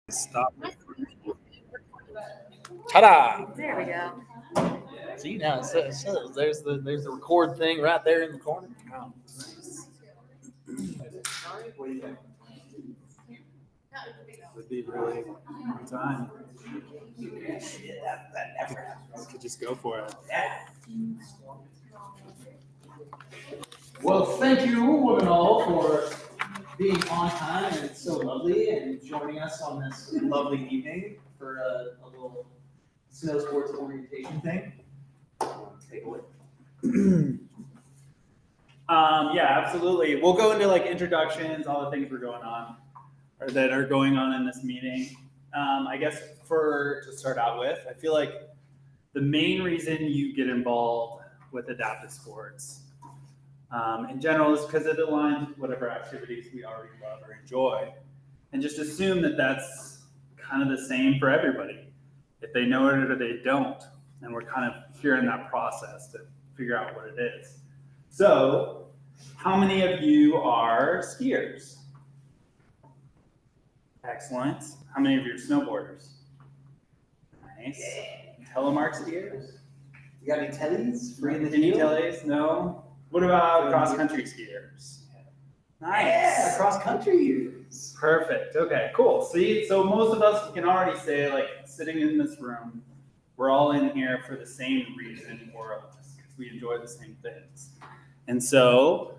Stop. Ta-da! There we go. See now, so there's the record thing right there in the corner. Oh, nice. Would be really on time. Could just go for it. Well, thank you, one and all, for being on time and so lovely and joining us on this lovely evening for a little snow sports orientation thing. Take away. Yeah, absolutely. We'll go into like introductions, all the things we're going on or that are going on in this meeting. I guess to start out with, I feel like the main reason you get involved with adaptive sports in general is because it aligns with whatever activities we already love or enjoy. And just assume that that's kind of the same for everybody, if they know it or they don't. And we're kind of here in that process to figure out what it is. So, how many of you are skiers? Excellent. How many of you are snowboarders? Nice. Telemark skiers? You got any tellies? Free in the Any field? tellies? No. What about cross-country skiers? Nice. Yeah, cross country years. Perfect. Okay, cool. See, so most of us can already say, like, sitting in this room, we're all in here for the same reason, more or less, because we enjoy the same things. And so,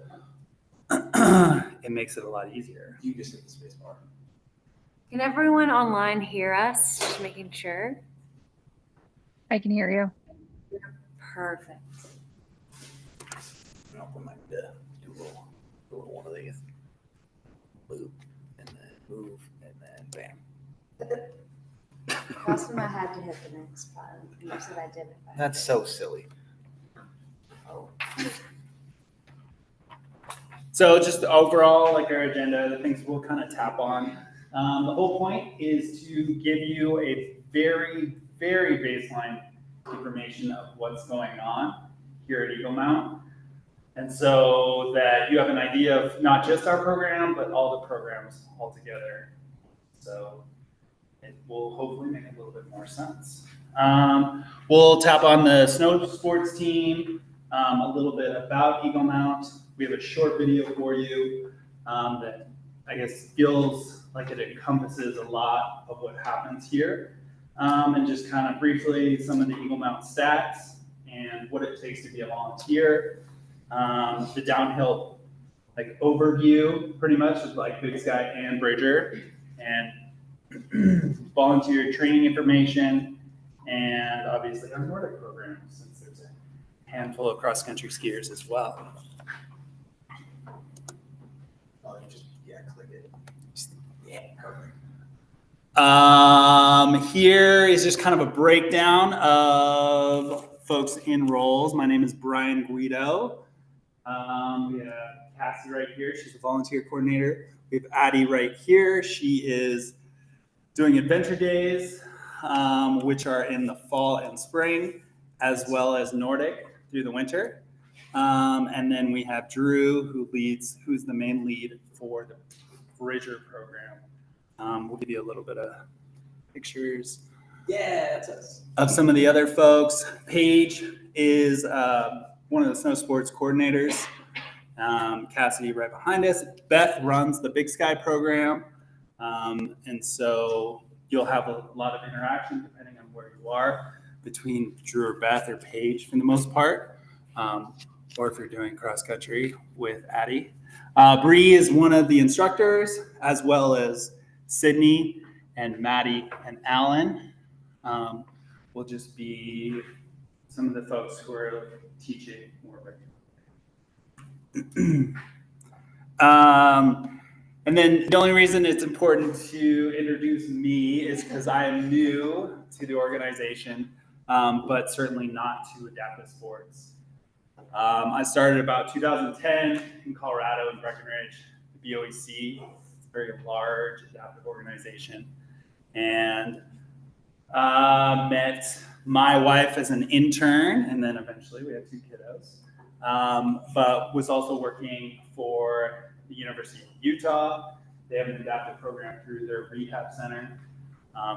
it makes it a lot easier. You just hit the space bar. Can everyone online hear us? Just making sure. I can hear you. Perfect. I might do a little one of these. Loop, and then move, and then bam. Crossing my had to hit the next button. You said I did it. That's so silly. So just overall, like our agenda, the things we'll kind of tap on. The whole point is to give you a very, very baseline information of what's going on here at Eagle Mount. And so that you have an idea of not just our program, but all the programs all together. So it will hopefully make a little bit more sense. We'll tap on the snow sports team, a little bit about Eagle Mount. We have a short video for you that I guess feels like it encompasses a lot of what happens here. And just kind of briefly some of the Eagle Mount stats and what it takes to be a volunteer. The downhill like overview pretty much is like Big Sky and Bridger, and volunteer training information, and obviously our Nordic program, since there's a handful of cross-country skiers as well. Oh, you just click it. Yeah, perfect. Here is just kind of a breakdown of folks in roles. My name is Brian Guido. We have Cassie right here. She's a volunteer coordinator. We have Addie right here. She is doing adventure days, which are in the fall and spring, as well as Nordic through the winter. And then we have Drew, who's the main lead for the Bridger program. We'll give you a little bit of pictures. Yeah, that's us. Of some of the other folks. Paige is one of the snow sports coordinators. Cassidy right behind us. Beth runs the Big Sky program. And so you'll have a lot of interaction depending on where you are between Drew or Beth or Paige for the most part. Or if you're doing cross country with Addie. Bree is one of the instructors, as well as Sydney and Maddie and Alan. Will just be some of the folks who are teaching more regularly. And then the only reason it's important to introduce me is because I am new to the organization, but certainly not to adaptive sports. I started about 2010 in Colorado in Breckenridge, the BOEC. It's a very large adaptive organization. And met my wife as an intern, and then eventually we had 2 kiddos, but was also working for the University of Utah. They have an adaptive program through their rehab center.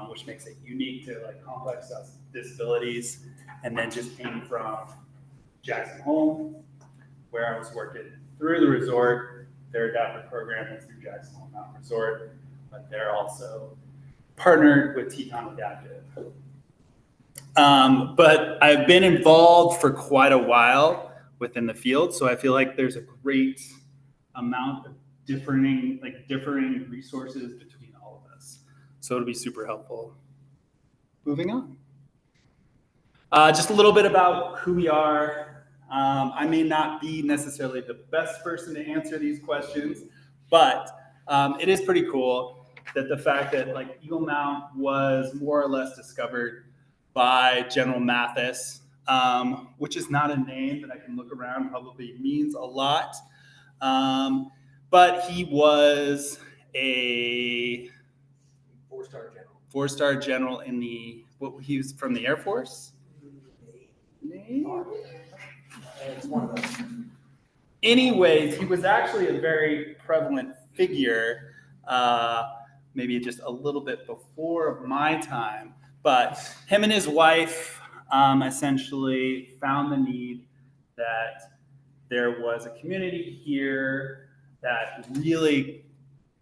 which makes it unique to like complex disabilities. And then just came from Jackson Hole, where I was working through the resort. Their adaptive program is through Jackson Hole Mountain Resort, but they're also partnered with Teton Adaptive. But I've been involved for quite a while within the field, so I feel like there's a great amount of differing resources between all of us. So it'll be super helpful. Moving on. Just a little bit about who we are. I may not be necessarily the best person to answer these questions, but it is pretty cool that the fact that like Eagle Mount was more or less discovered by General Mathis, which is not a name that I can look around, probably means a lot. But he was a four-star general in he was from the Air Force? Navy? It's one of those. Anyways, he was actually a very prevalent figure, maybe just a little bit before my time. But him and his wife essentially found the need that there was a community here that really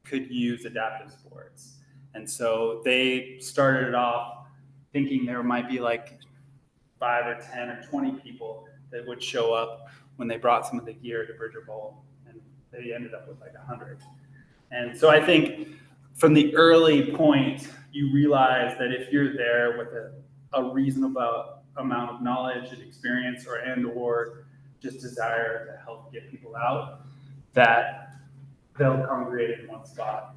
could use adaptive sports. And so they started it off thinking there might be like 5 or 10 or 20 people that would show up when they brought some of the gear to Bridger Bowl, and they ended up with like 100. And so I think from the early point, you realize that if you're there with a reasonable amount of knowledge and experience or just desire to help get people out, that they'll congregate in one spot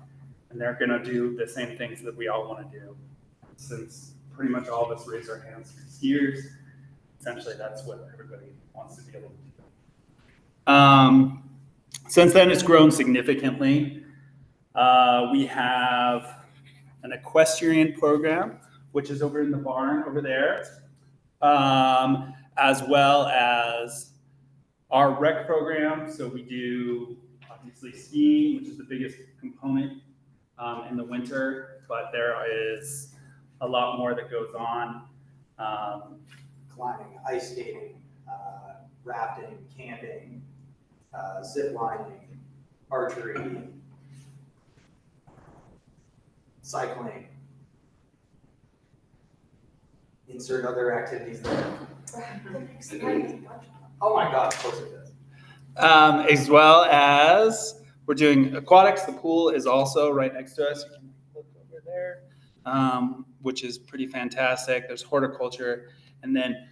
and they're going to do the same things that we all want to do. Since pretty much all of us raise our hands for skiers, essentially that's what everybody wants to be able to do. Since then, it's grown significantly. We have an equestrian program, which is over in the barn over there, as well as our rec program. So we do obviously skiing, which is the biggest component in the winter, but there is a lot more that goes on. Climbing, ice skating, rafting, camping, zip lining, archery, cycling. Insert other activities there. Oh my God, of course it does. As well as we're doing aquatics. The pool is also right next to us. You can look over there, which is pretty fantastic. There's horticulture. And then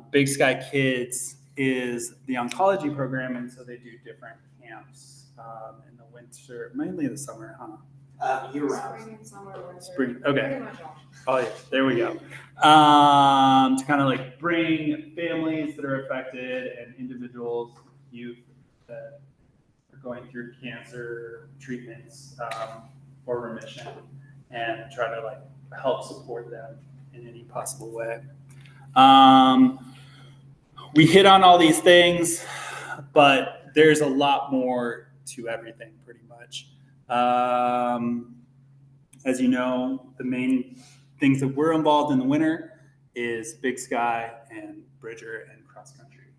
Big Sky Kids is the oncology program, and so they do different camps in the winter, mainly the summer, huh? Year round. Spring and summer, winter. Spring, okay. Pretty much all. Oh yeah, there we go. To kind of like bring families that are affected and individuals, youth that are going through cancer treatments or remission, and try to like help support them in any possible way. We hit on all these things, but there's a lot more to everything pretty much. As you know, the main things that we're involved in the winter is Big Sky and Bridger and cross country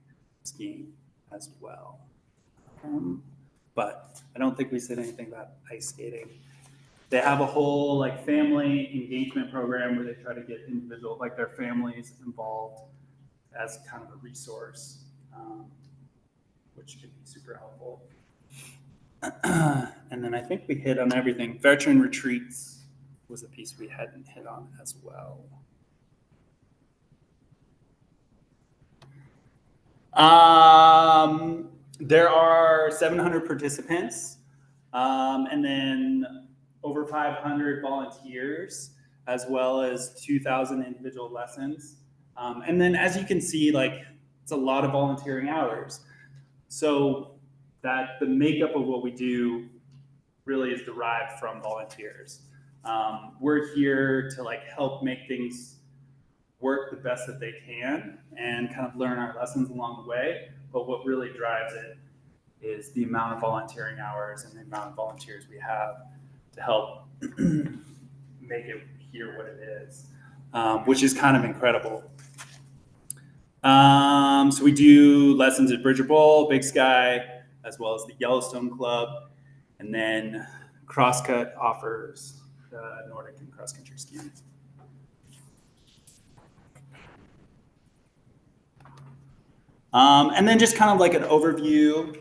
skiing as well. But I don't think we said anything about ice skating. They have a whole like family engagement program where they try to get individual, like their families involved as kind of a resource, which can be super helpful. And then I think we hit on everything. Veteran retreats was a piece we hadn't hit on as well. There are 700 participants, and then over 500 volunteers, as well as 2,000 individual lessons. And then as you can see, like it's a lot of volunteering hours. So that the makeup of what we do really is derived from volunteers. We're here to like help make things work the best that they can and kind of learn our lessons along the way. But what really drives it is the amount of volunteering hours and the amount of volunteers we have to help make it hear what it is, which is kind of incredible. So we do lessons at Bridger Bowl, Big Sky, as well as the Yellowstone Club, and then Crosscut offers Nordic and cross country skiing. And then just kind of like an overview,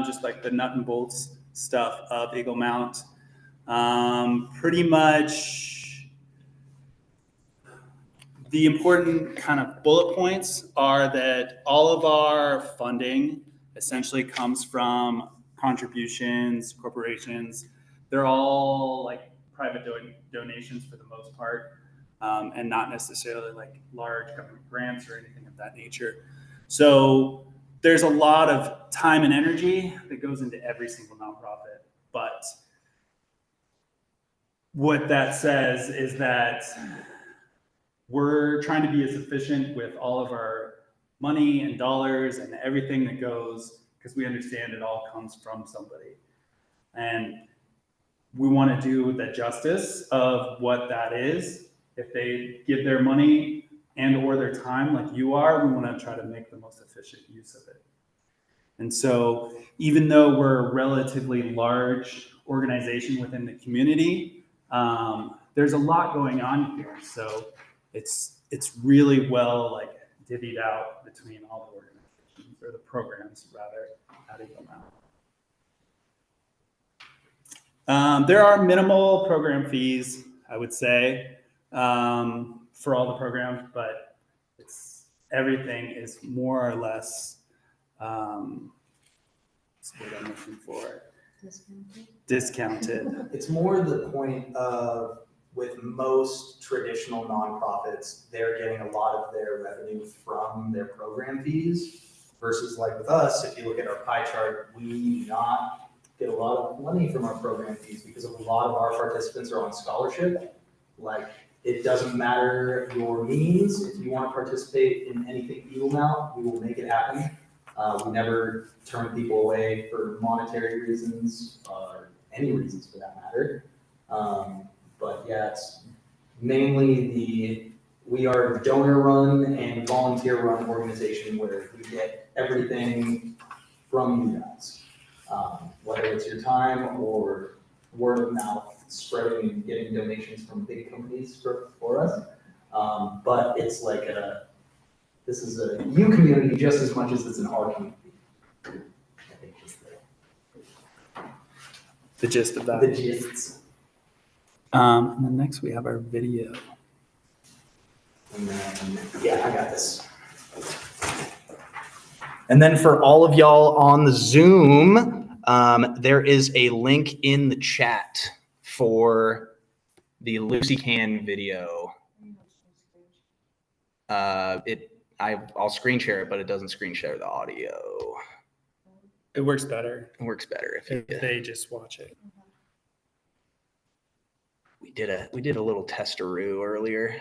just like the nut and bolts stuff of Eagle Mount. Pretty much the important kind of bullet points are that all of our funding essentially comes from contributions, corporations. They're all like private donations for the most part, and not necessarily like large government grants or anything of that nature. So there's a lot of time and energy that goes into every single nonprofit. But what that says is that we're trying to be as efficient with all of our money and dollars and everything that goes, because we understand it all comes from somebody. And we want to do the justice of what that is. If they give their money and or their time like you are, we want to try to make the most efficient use of it. And so even though we're a relatively large organization within the community, there's a lot going on here. So it's really well like divvied out between all the organizations, or the programs rather, at Eagle Mount. There are minimal program fees, I would say, for all the programs, but everything is more or less, what's what I'm looking for? Discounted. It's more the point of, with most traditional nonprofits, they're getting a lot of their revenue from their program fees, versus like with us, if you look at our pie chart, we do not get a lot of money from our program fees because a lot of our participants are on scholarship. Like, it doesn't matter your means. If you want to participate in anything Eagle Mount, we will make it happen. We never turn people away for monetary reasons or any reasons for that matter. But yeah, it's mainly we are a donor-run and volunteer-run organization where we get everything from you guys. Whether it's your time or word of mouth, spreading and getting donations from big companies for us. But it's like this is a you community just as much as it's an our community. I think is The gist of that. the gists. And then next we have our video. And then, yeah, I got this. And then for all of y'all on the Zoom, there is a link in the chat for the Lucy Can video. I'll screen share it, but it doesn't screen share the audio. It works better It works better if they just watch it. We did a little testaroo earlier.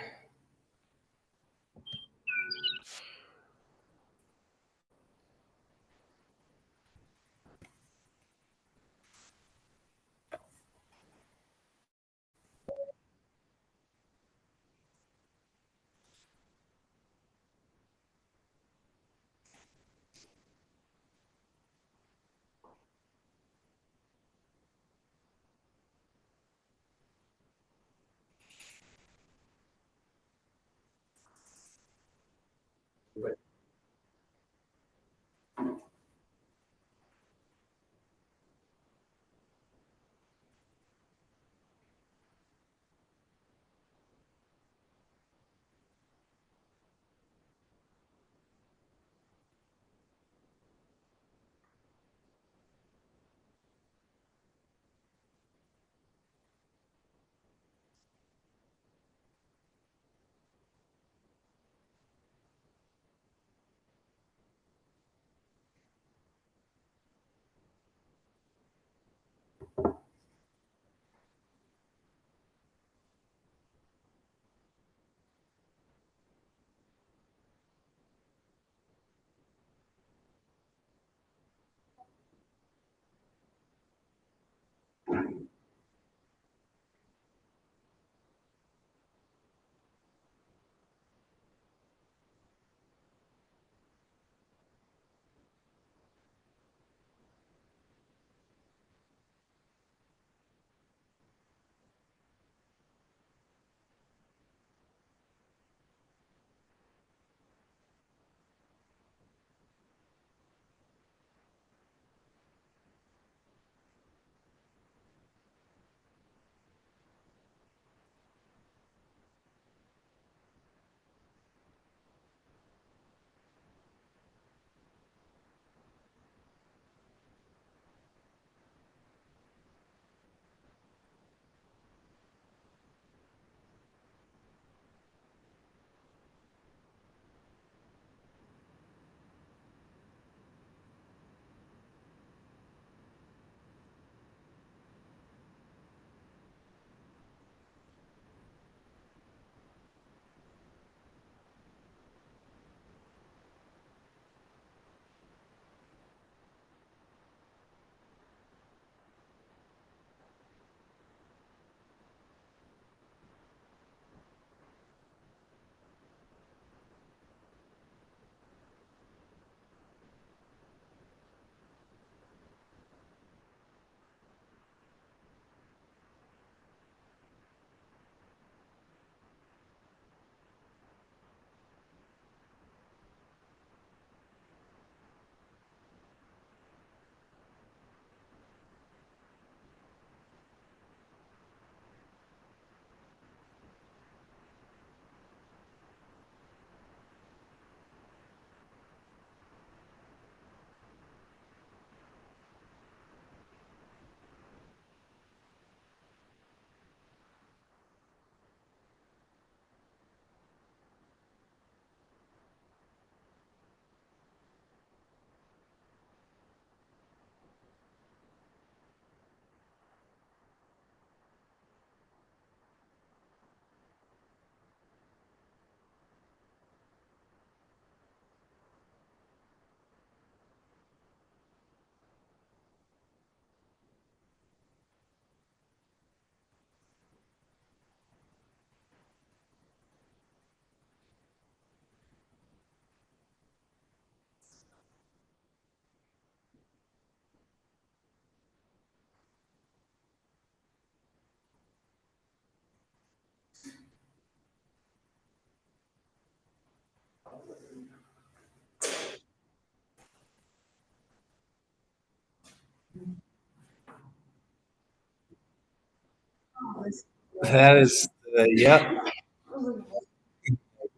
That is, yep.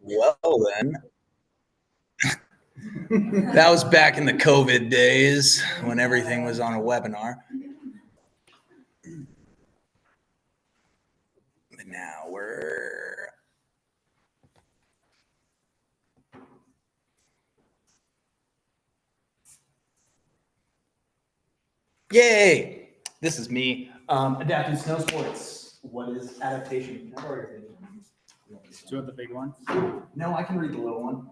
Well, then. That was back in the COVID days when everything was on a webinar. But now we're. Yay! This is me. Adaptive snow sports. What is adaptation? I've already taken it. Two of the big ones. No, I can read the little one.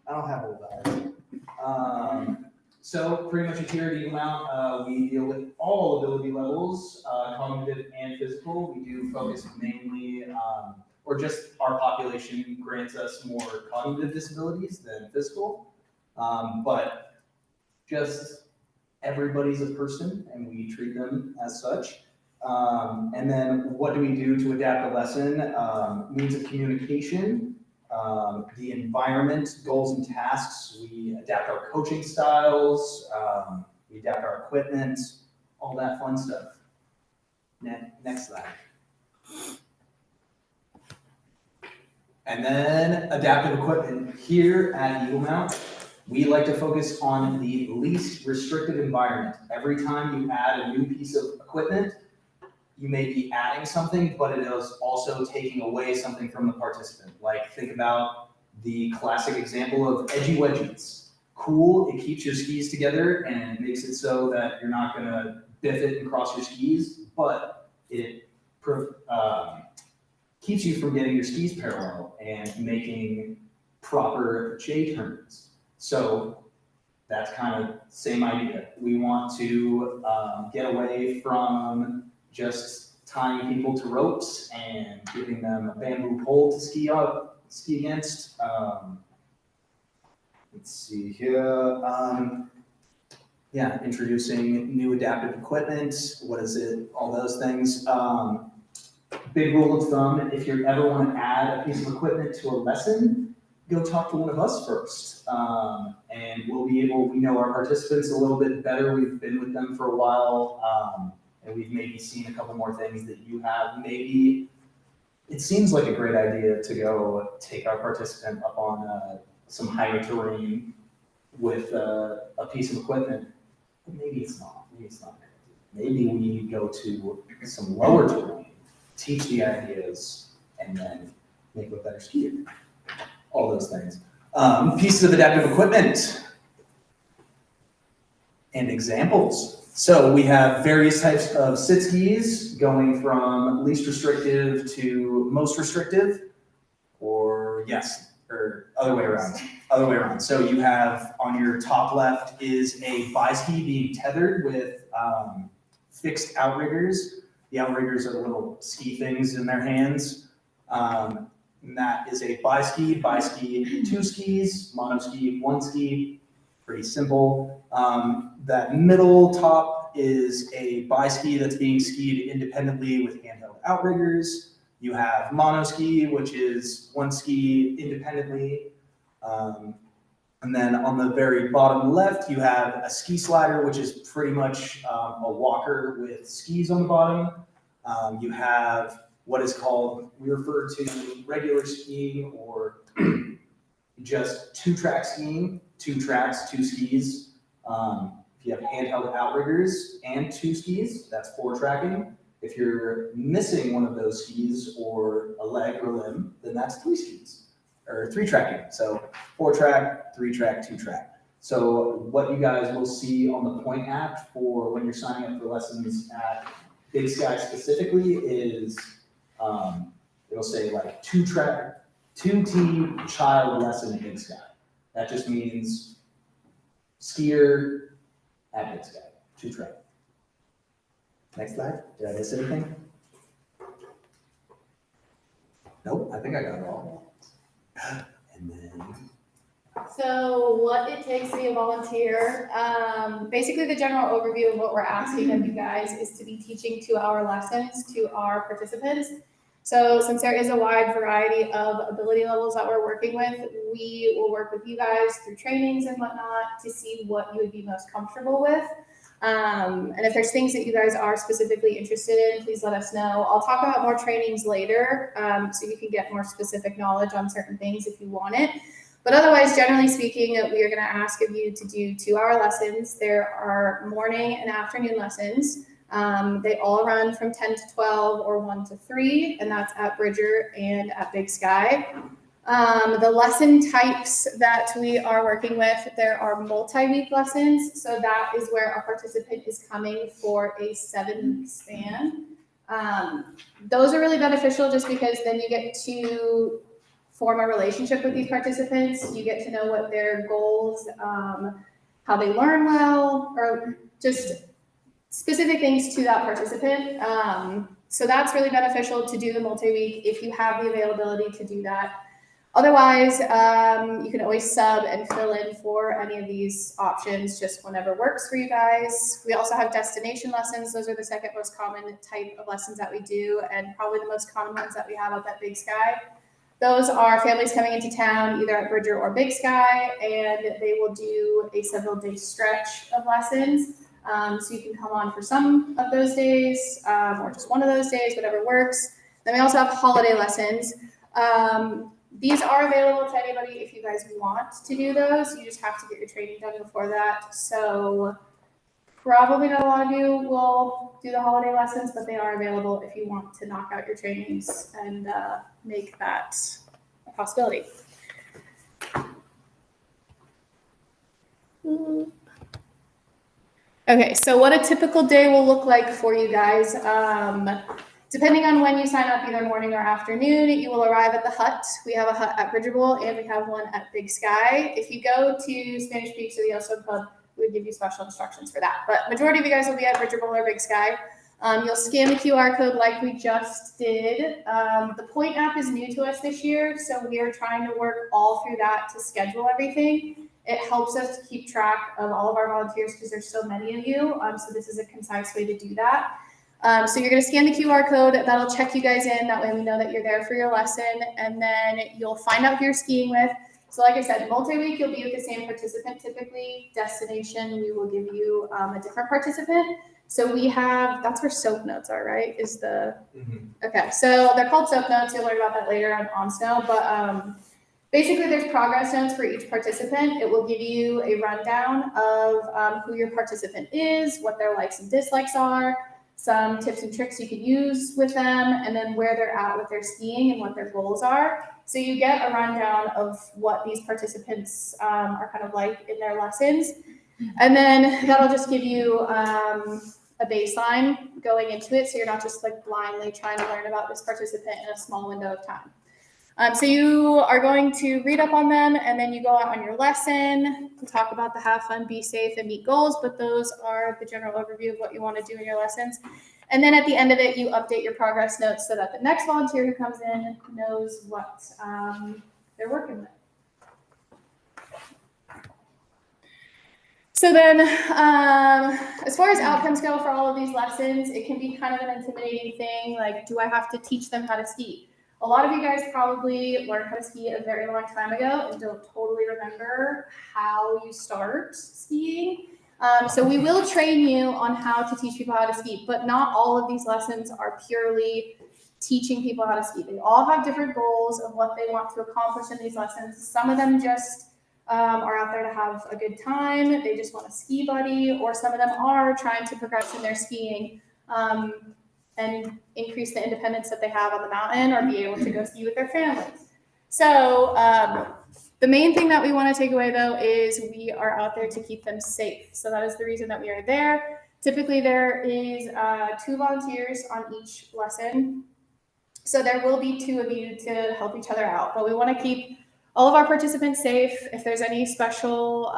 I don't have old eyes. So pretty much here at Eagle Mount, we deal with all ability levels, cognitive and physical. We do focus mainly, or just our population grants us more cognitive disabilities than physical. But just everybody's a person and we treat them as such. And then what do we do to adapt a lesson? Means of communication, the environment, goals and tasks. We adapt our coaching styles, we adapt our equipment, all that fun stuff. Next slide. And then adaptive equipment. Here at Eagle Mount, we like to focus on the least restrictive environment. Every time you add a new piece of equipment, you may be adding something, but it is also taking away something from the participant. Like think about the classic example of edgy wedgies. Cool, it keeps your skis together and makes it so that you're not gonna biff it and cross your skis, but it keeps you from getting your skis parallel and making proper J turns. So that's kind of same idea. We want to get away from just tying people to ropes and giving them a bamboo pole to ski against. Let's see here. Yeah, introducing new adaptive equipment. What is it? All those things. Big rule of thumb, if you ever want to add a piece of equipment to a lesson, go talk to one of us first. And we know our participants a little bit better. We've been with them for a while. And we've maybe seen a couple more things that you have. Maybe it seems like a great idea to go take our participant up on some higher terrain with a piece of equipment, but maybe it's not. Maybe it's not. Maybe we go to some lower terrain, teach the ideas, and then make a better skier. All those things. Pieces of adaptive equipment and examples. So we have various types of sit skis going from least restrictive to most restrictive, or other way around. So you have on your top left is a bi-ski being tethered with fixed outriggers. The outriggers are the little ski things in their hands. And that is a bi-ski, two skis, mono-ski, one ski, pretty simple. That middle top is a bi-ski that's being skied independently with handheld outriggers. You have mono-ski, which is one ski independently. And then on the very bottom left, you have a ski slider, which is pretty much a walker with skis on the bottom. You have what is called, we refer to regular skiing or just two-track skiing, 2 tracks, 2 skis. If you have handheld outriggers and 2 skis, that's 4-tracking. If you're missing one of those skis or a leg or limb, then that's 3 skis, or 3-tracking. So 4-track, 3-track, 2-track. So what you guys will see on the Point app for when you're signing up for lessons at Big Sky specifically is it'll say like 2-track, 2T child lesson at Big Sky. That just means skier at Big Sky, 2-track. Next slide. Did I miss anything? Nope, I think I got it all. And then. So what it takes to be a volunteer, basically the general overview of what we're asking of you guys is to be teaching 2-hour lessons to our participants. So since there is a wide variety of ability levels that we're working with, we will work with you guys through trainings and whatnot to see what you would be most comfortable with. And if there's things that you guys are specifically interested in, please let us know. I'll talk about more trainings later, so you can get more specific knowledge on certain things if you want it. But otherwise, generally speaking, we are going to ask of you to do 2-hour lessons. There are morning and afternoon lessons. They all run from 10 to 12 or 1 to 3, and that's at Bridger and at Big Sky. The lesson types that we are working with, there are multi-week lessons. So that is where a participant is coming for a 7-week span. Those are really beneficial just because then you get to form a relationship with these participants. You get to know what their goals, how they learn well, or just specific things to that participant. So that's really beneficial to do the multi-week if you have the availability to do that. Otherwise, you can always sub and fill in for any of these options just whenever works for you guys. We also have destination lessons. Those are the second most common type of lessons that we do, and probably the most common ones that we have up at Big Sky. Those are families coming into town either at Bridger or Big Sky, and they will do a several-day stretch of lessons. So you can come on for some of those days, or just one of those days, whatever works. Then we also have holiday lessons. These are available to anybody if you guys want to do those. You just have to get your training done before that. So probably not a lot of you will do the holiday lessons, but they are available if you want to knock out your trainings and make that a possibility. Okay, so what a typical day will look like for you guys. Depending on when you sign up, either morning or afternoon, you will arrive at the hut. We have a hut at Bridgerville and we have one at Big Sky. If you go to Spanish Peaks or the Yellowstone Club, we would give you special instructions for that. But majority of you guys will be at Bridgerville or Big Sky. You'll scan the QR code like we just did. The Point app is new to us this year, so we are trying to work all through that to schedule everything. It helps us to keep track of all of our volunteers because there's so many of you. So this is a concise way to do that. So you're going to scan the QR code. That'll check you guys in. That way we know that you're there for your lesson. And then you'll find out who you're skiing with. So like I said, multi-week, you'll be with the same participant typically. Destination, we will give you a different participant. So we have, that's where soap notes are, right? Is the, okay. So they're called soap notes. You'll learn about that later on Snow. But basically there's progress notes for each participant. It will give you a rundown of who your participant is, what their likes and dislikes are, some tips and tricks you can use with them, and then where they're at with their skiing and what their goals are. So you get a rundown of what these participants are kind of like in their lessons. And then that'll just give you a baseline going into it. So you're not just like blindly trying to learn about this participant in a small window of time. So you are going to read up on them, and then you go out on your lesson to talk about the have fun, be safe, and meet goals. But those are the general overview of what you want to do in your lessons. And then at the end of it, you update your progress notes so that the next volunteer who comes in knows what they're working with. So then, as far as outcomes go for all of these lessons, it can be kind of an intimidating thing. Like, do I have to teach them how to ski? A lot of you guys probably learned how to ski a very long time ago and don't totally remember how you start skiing. So we will train you on how to teach people how to ski, but not all of these lessons are purely teaching people how to ski. They all have different goals of what they want to accomplish in these lessons. Some of them just are out there to have a good time. They just want a ski buddy, or some of them are trying to progress in their skiing and increase the independence that they have on the mountain, or be able to go ski with their families. So the main thing that we want to take away, though, is we are out there to keep them safe. So that is the reason that we are there. Typically, there is 2 volunteers on each lesson. So there will be 2 of you to help each other out. But we want to keep all of our participants safe. If there's any special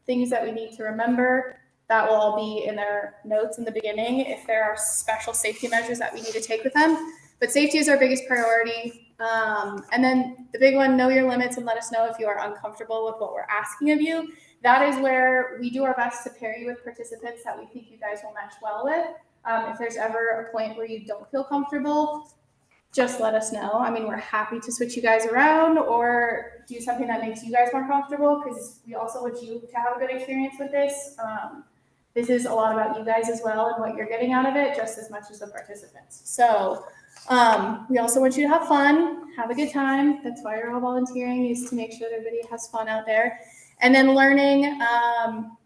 things that we need to remember, that will all be in their notes in the beginning. If there are special safety measures that we need to take with them. But safety is our biggest priority. And then the big one, know your limits and let us know if you are uncomfortable with what we're asking of you. That is where we do our best to pair you with participants that we think you guys will match well with. If there's ever a point where you don't feel comfortable, just let us know. I mean, we're happy to switch you guys around or do something that makes you guys more comfortable, because we also want you to have a good experience with this. this is a lot about you guys as well and what you're getting out of it, just as much as the participants. So we also want you to have fun, have a good time. That's why you're all volunteering, is to make sure that everybody has fun out there. And then learning,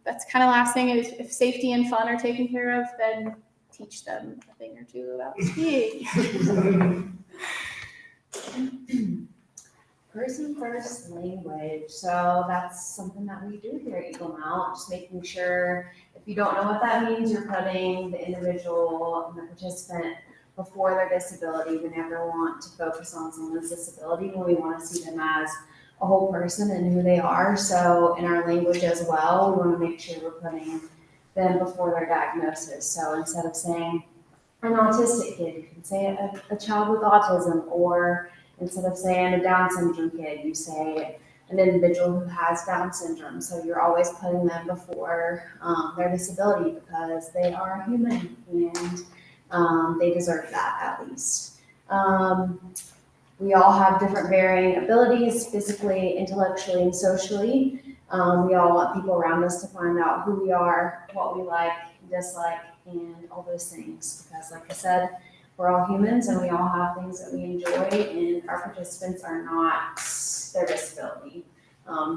that's kind of last thing, is if safety and fun are taken care of, then teach them a thing or two about skiing. Person first language. So that's something that we do here at Eagle Mount, just making sure, if you don't know what that means, you're putting the individual and the participant before their disability. We never want to focus on someone's disability when we want to see them as a whole person and who they are. So in our language as well, we want to make sure we're putting them before their diagnosis. So instead of saying an autistic kid, you can say a child with autism, or instead of saying a Down syndrome kid, you say an individual who has Down syndrome. So you're always putting them before their disability, because they are human and they deserve that at least. We all have different varying abilities, physically, intellectually, and socially. We all want people around us to find out who we are, what we like, dislike, and all those things. Because like I said, we're all humans and we all have things that we enjoy, and our participants are not their disability.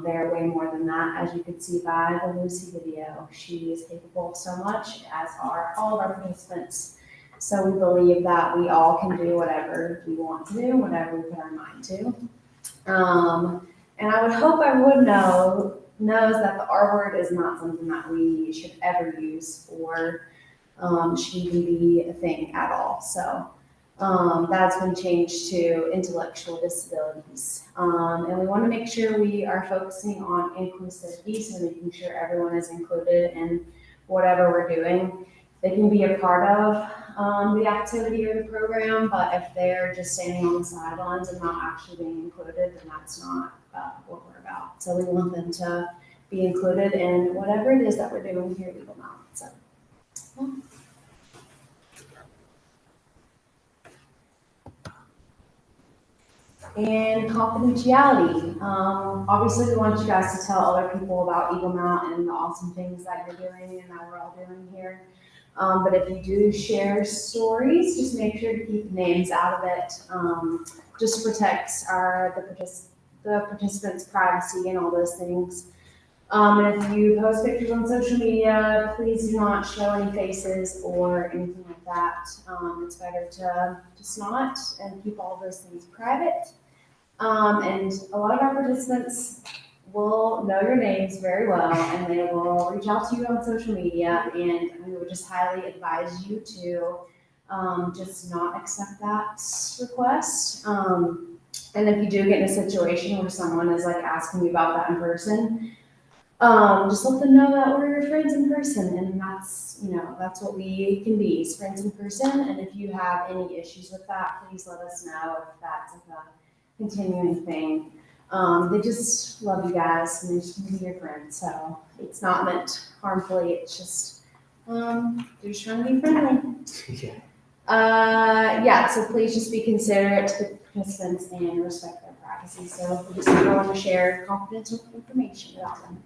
They're way more than that, as you could see by the Lucy video. She is capable of so much, as are all of our participants. So we believe that we all can do whatever we want to do, whatever we put our mind to. And I would hope everyone knows that the R word is not something that we should ever use, or should even be a thing at all. So that's been changed to intellectual disabilities. And we want to make sure we are focusing on inclusivity, so making sure everyone is included in whatever we're doing. They can be a part of the activity or the program, but if they're just standing on the sidelines and not actually being included, then that's not what we're about. So we want them to be included in whatever it is that we're doing here at Eagle Mount. So. And confidentiality. Obviously, we want you guys to tell other people about Eagle Mount and the awesome things that you're doing and that we're all doing here. But if you do share stories, just make sure to keep names out of it. Just protects the participants' privacy and all those things. And if you post pictures on social media, please do not show any faces or anything like that. It's better to just not and keep all those things private. And a lot of our participants will know your names very well, and they will reach out to you on social media, and we would just highly advise you to just not accept that request. And if you do get in a situation where someone is like asking you about that in person, just let them know that we're your friends in person, and that's what we can be, is friends in person. And if you have any issues with that, please let us know if that's like a continuing thing. They just love you guys and they just want to be your friends. So it's not meant harmfully. It's just they're just trying to be friendly. Yeah. So please just be considerate to the participants and respect their privacy. So we just don't want to share confidential information about them.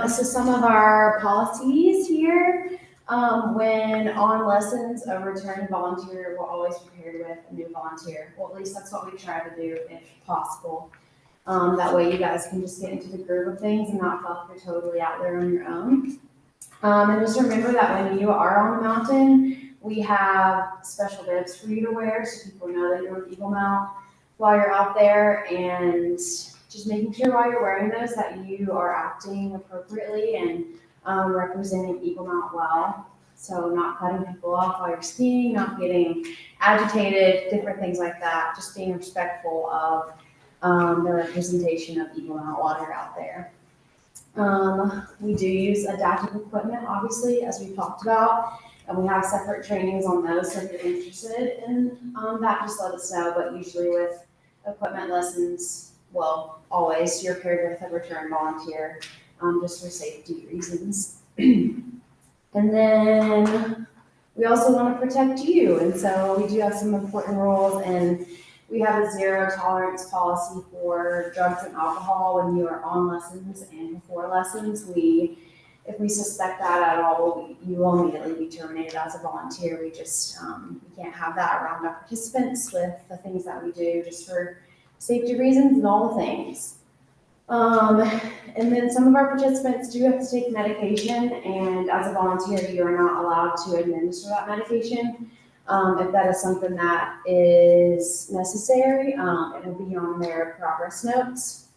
So some of our policies here. When on lessons, a returning volunteer will always be paired with a new volunteer. Well, at least that's what we try to do if possible. That way you guys can just get into the groove of things and not feel like you're totally out there on your own. And just remember that when you are on the mountain, we have special bibs for you to wear, so people know that you're with Eagle Mount while you're out there, and just making sure while you're wearing those that you are acting appropriately and representing Eagle Mount well. So not cutting people off while you're skiing, not getting agitated, different things like that. Just being respectful of the representation of Eagle Mount while you're out there. We do use adaptive equipment, obviously, as we've talked about, and we have separate trainings on those. So if you're interested in that, just let us know. But usually with equipment lessons, well, always you're paired with a return volunteer. Just for safety reasons. And then we also want to protect you. And so we do have some important rules, and We have a zero tolerance policy for drugs and alcohol when you are on lessons and before lessons. If we suspect that at all, you will immediately be terminated as a volunteer. We just, we can't have that around our participants with the things that we do just for safety reasons and all the things. And then some of our participants do have to take medication, and as a volunteer, you are not allowed to administer that medication. If that is something that is necessary, it will be on their progress notes.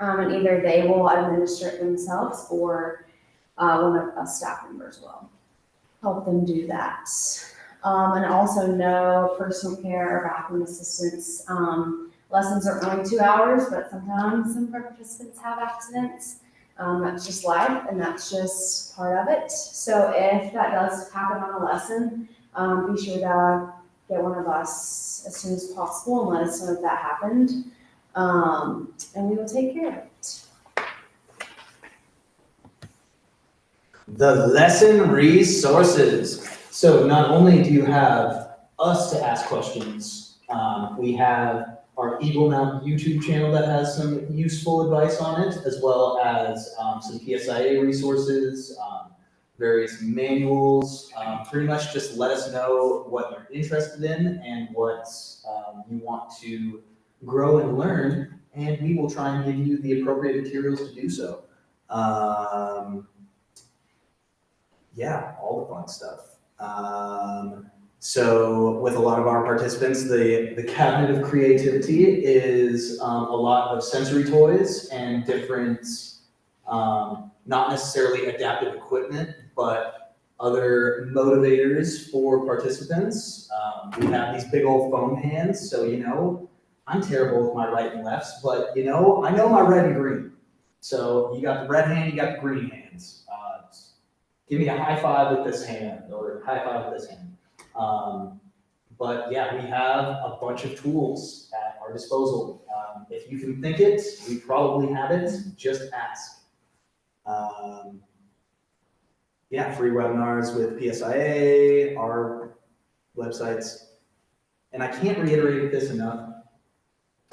And either they will administer it themselves or one of us staff members will help them do that. And also no personal care or bathroom assistance. Lessons are only 2 hours, but sometimes some of our participants have accidents. That's just life, and that's just part of it. So if that does happen on a lesson, be sure to get one of us as soon as possible and let us know if that happened. And we will take care of it. The lesson resources. So not only do you have us to ask questions, we have our Eagle Mount YouTube channel that has some useful advice on it, as well as some PSIA resources, various manuals. Pretty much just let us know what you're interested in and what you want to grow and learn, and we will try and give you the appropriate materials to do so. Yeah, all the fun stuff. So with a lot of our participants, the cabinet of creativity is a lot of sensory toys and different, not necessarily adaptive equipment, but other motivators for participants. We have these big old foam hands, so I'm terrible with my right and lefts, but I know my red and green. So you got the red hand, you got the green hands. Give me a high five with this hand, or high five with this hand. But yeah, we have a bunch of tools at our disposal. If you can think it, we probably have it, just ask. Yeah, free webinars with PSIA, our websites. And I can't reiterate this enough,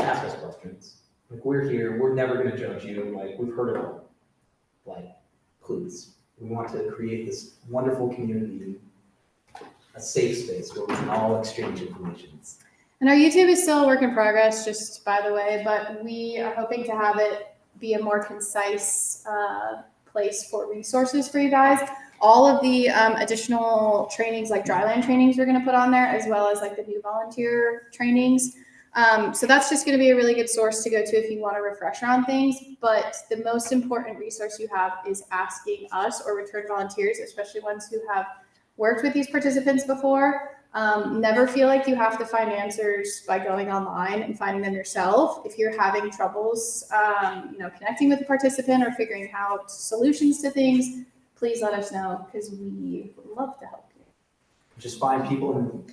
ask us questions. Like, we're here, we're never gonna judge you, like, we've heard it all. Like, please. We want to create this wonderful community, a safe space where we can all exchange information. And our YouTube is still a work in progress, just by the way, but we are hoping to have it be a more concise place for resources for you guys. All of the additional trainings, like Dryland trainings, we're going to put on there, as well as like the new volunteer trainings. So that's just going to be a really good source to go to if you want a refresher on things. But the most important resource you have is asking us or return volunteers, especially ones who have worked with these participants before. Never feel like you have to find answers by going online and finding them yourself. If you're having troubles, connecting with the participant or figuring out solutions to things, please let us know, because we would love to help you. Just find people.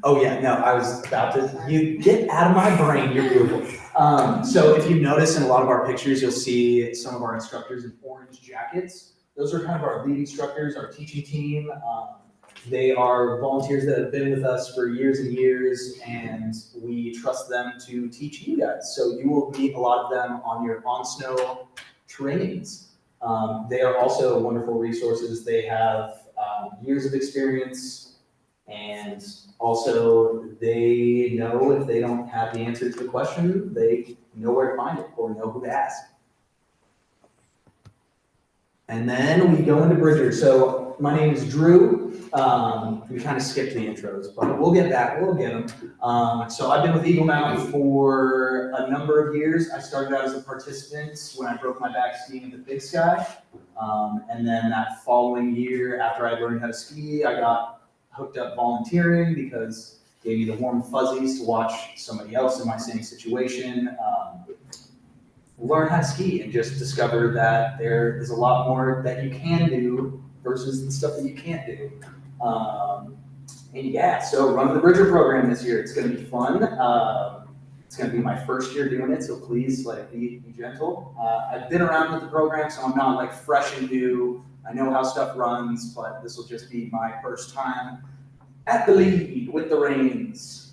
Oh yeah, no, I was about to. You get out of my brain. You're beautiful. So if you notice in a lot of our pictures, you'll see some of our instructors in orange jackets. Those are kind of our lead instructors, our teaching team. They are volunteers that have been with us for years and years, and we trust them to teach you guys. So you will meet a lot of them on your on-snow trainings. They are also wonderful resources. They have years of experience, and also they know if they don't have the answer to the question, they know where to find it or know who to ask. And then we go into Bridger. So my name is Drew. We kind of skipped the intros, but we'll get back, we'll get them. So I've been with Eagle Mountain for a number of years. I started out as a participant when I broke my back skiing in the Big Sky. And then that following year, after I learned how to ski, I got hooked up volunteering because it gave me the warm fuzzies to watch somebody else in my same situation learn how to ski and just discover that there is a lot more that you can do versus the stuff that you can't do. And yeah, so run the Bridger program this year. It's going to be fun. It's going to be my first year doing it, so please be gentle. I've been around with the program, so I'm not fresh and new. I know how stuff runs, but this will just be my first time at the lead with the reins.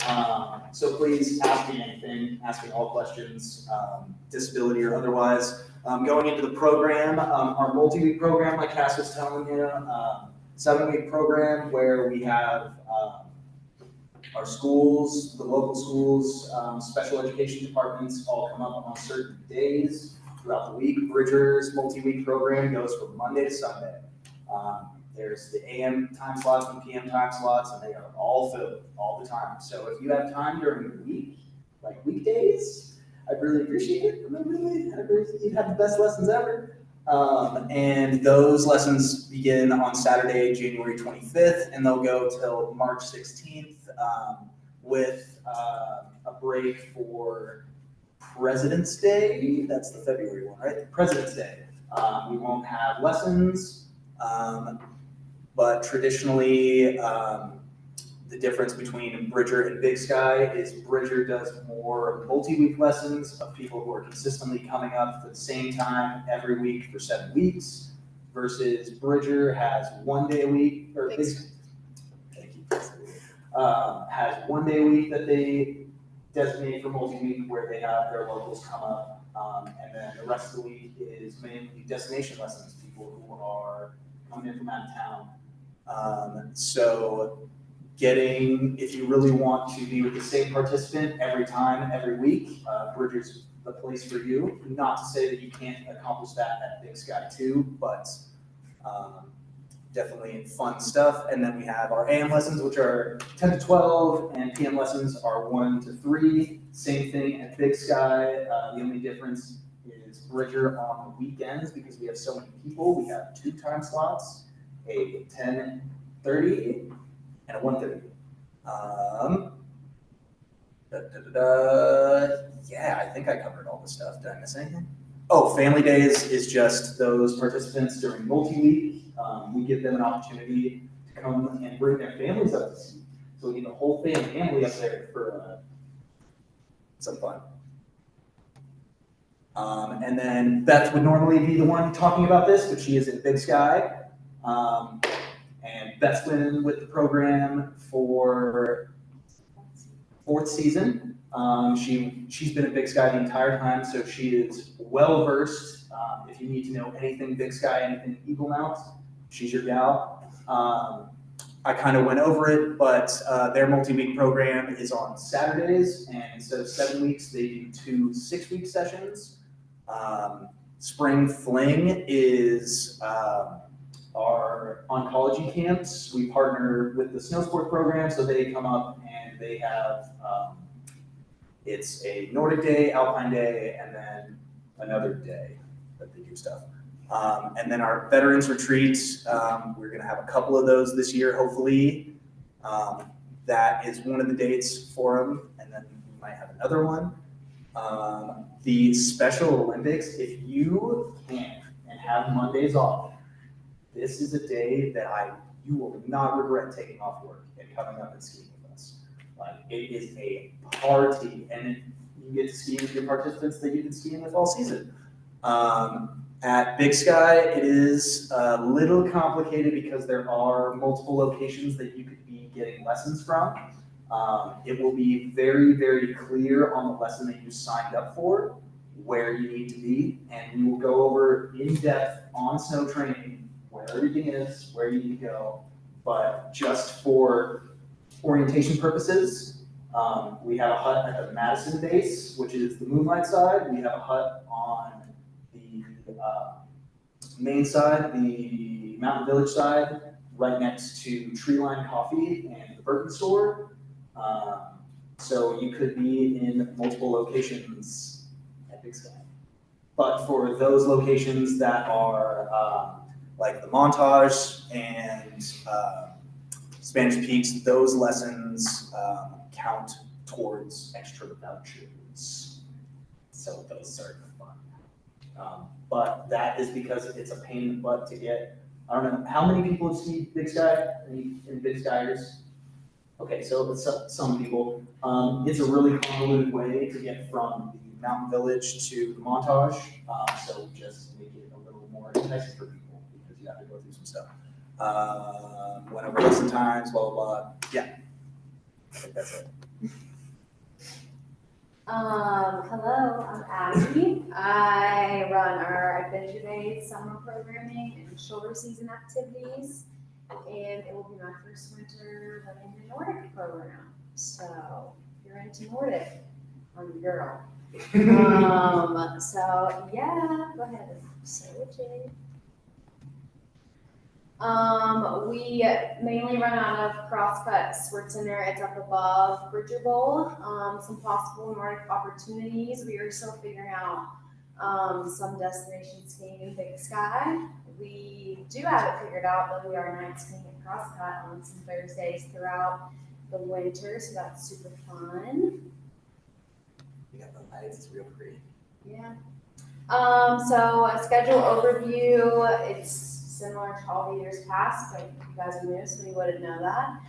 So please ask me anything, ask me all questions, disability or otherwise. Going into the program, our multi-week program, like Cass was telling you, 7-week program where we have our schools, the local schools, special education departments all come up on certain days throughout the week. Bridger's multi-week program goes from Monday to Sunday. There's the AM time slots and PM time slots, and they are all filled all the time. So if you have time during the week, like weekdays, I'd really appreciate it. You'd have the best lessons ever. And those lessons begin on Saturday, January 25th, and they'll go till March 16th with a break for President's Day. That's the February one, right? President's Day. We won't have lessons. But traditionally, the difference between Bridger and Big Sky is Bridger does more multi-week lessons of people who are consistently coming up for the same time every week for 7 weeks, versus Bridger has 1 day a week, or thank you, has 1 day a week that they designate for multi-week where they have their locals come up, and then the rest of the week is mainly destination lessons, people who are coming in from out of town. So if you really want to be with the same participant every time, every week, Bridger's the place for you. Not to say that you can't accomplish that at Big Sky too, but definitely fun stuff. And then we have our AM lessons, which are 10 to 12, and PM lessons are 1 to 3. Same thing at Big Sky. The only difference is Bridger on the weekends, because we have so many people. We have 2 time slots, a 10:30 and a 1:30. Yeah, I think I covered all the stuff. Did I miss anything? Oh, family days is just those participants during multi-week. We give them an opportunity to come and bring their families up to see. So we get the whole family up there for some fun. And then Beth would normally be the one talking about this, but she is in Big Sky. And Beth's been with the program for 4th season. She's been at Big Sky the entire time, so she is well versed. If you need to know anything Big Sky, anything Eagle Mount, she's your gal. I kind of went over it, but their multi-week program is on Saturdays, and instead of 7 weeks, they do 2 6-week sessions. Spring Fling is our oncology camps. We partner with the snow sport program, so they come up and they have, it's a Nordic day, Alpine day, and then another day that they do stuff. And then our veterans retreats, we're gonna have a couple of those this year, hopefully. That is one of the dates for them, and then we might have another one. The Special Olympics, if you can and have Mondays off, this is a day that you will not regret taking off work and coming up and skiing with us. Like, it is a party, and you get to ski with your participants that you've been skiing with all season. At Big Sky, it is a little complicated because there are multiple locations that you could be getting lessons from. It will be very, very clear on the lesson that you signed up for where you need to be, and we will go over in depth on snow training where everything is, where you need to go. But just for orientation purposes, we have a hut at the Madison base, which is the Moonlight side. We have a hut on the main side, the Mountain Village side, right next to Treeline Coffee and the Burton store. So you could be in multiple locations at Big Sky. But for those locations that are like the Montage and Spanish Peaks, those lessons count towards extra vouchers. So those are fun. But that is because it's a pain in the butt to get. I don't know, how many people have skied Big Sky? Any Big Skyers? Okay, so it's some people. It's a really convoluted way to get from the Mountain Village to the Montage. So just make it a little more enticing for people because you have to go through some stuff. Went over lesson times, blah, blah, blah. Yeah. I think that's it. Hello, I'm Abby. I run our Adventure Days summer programming and shoulder season activities. And it will be my first winter running the Nordic program. So if you're into Nordic, I'm your girl. So yeah, go ahead and say it, Jane. We mainly run out of Crosscut Sports Center. It's up above Bridger Bowl. Some possible Nordic opportunities. We are still figuring out some destination skiing in Big Sky. We do have it figured out, but we are night skiing at Crosscut on some Thursdays throughout the winter, so that's super fun. You got the lights, it's real pretty. Yeah. So a schedule overview, it's similar to all the years past, but you guys are new, so you wouldn't know that.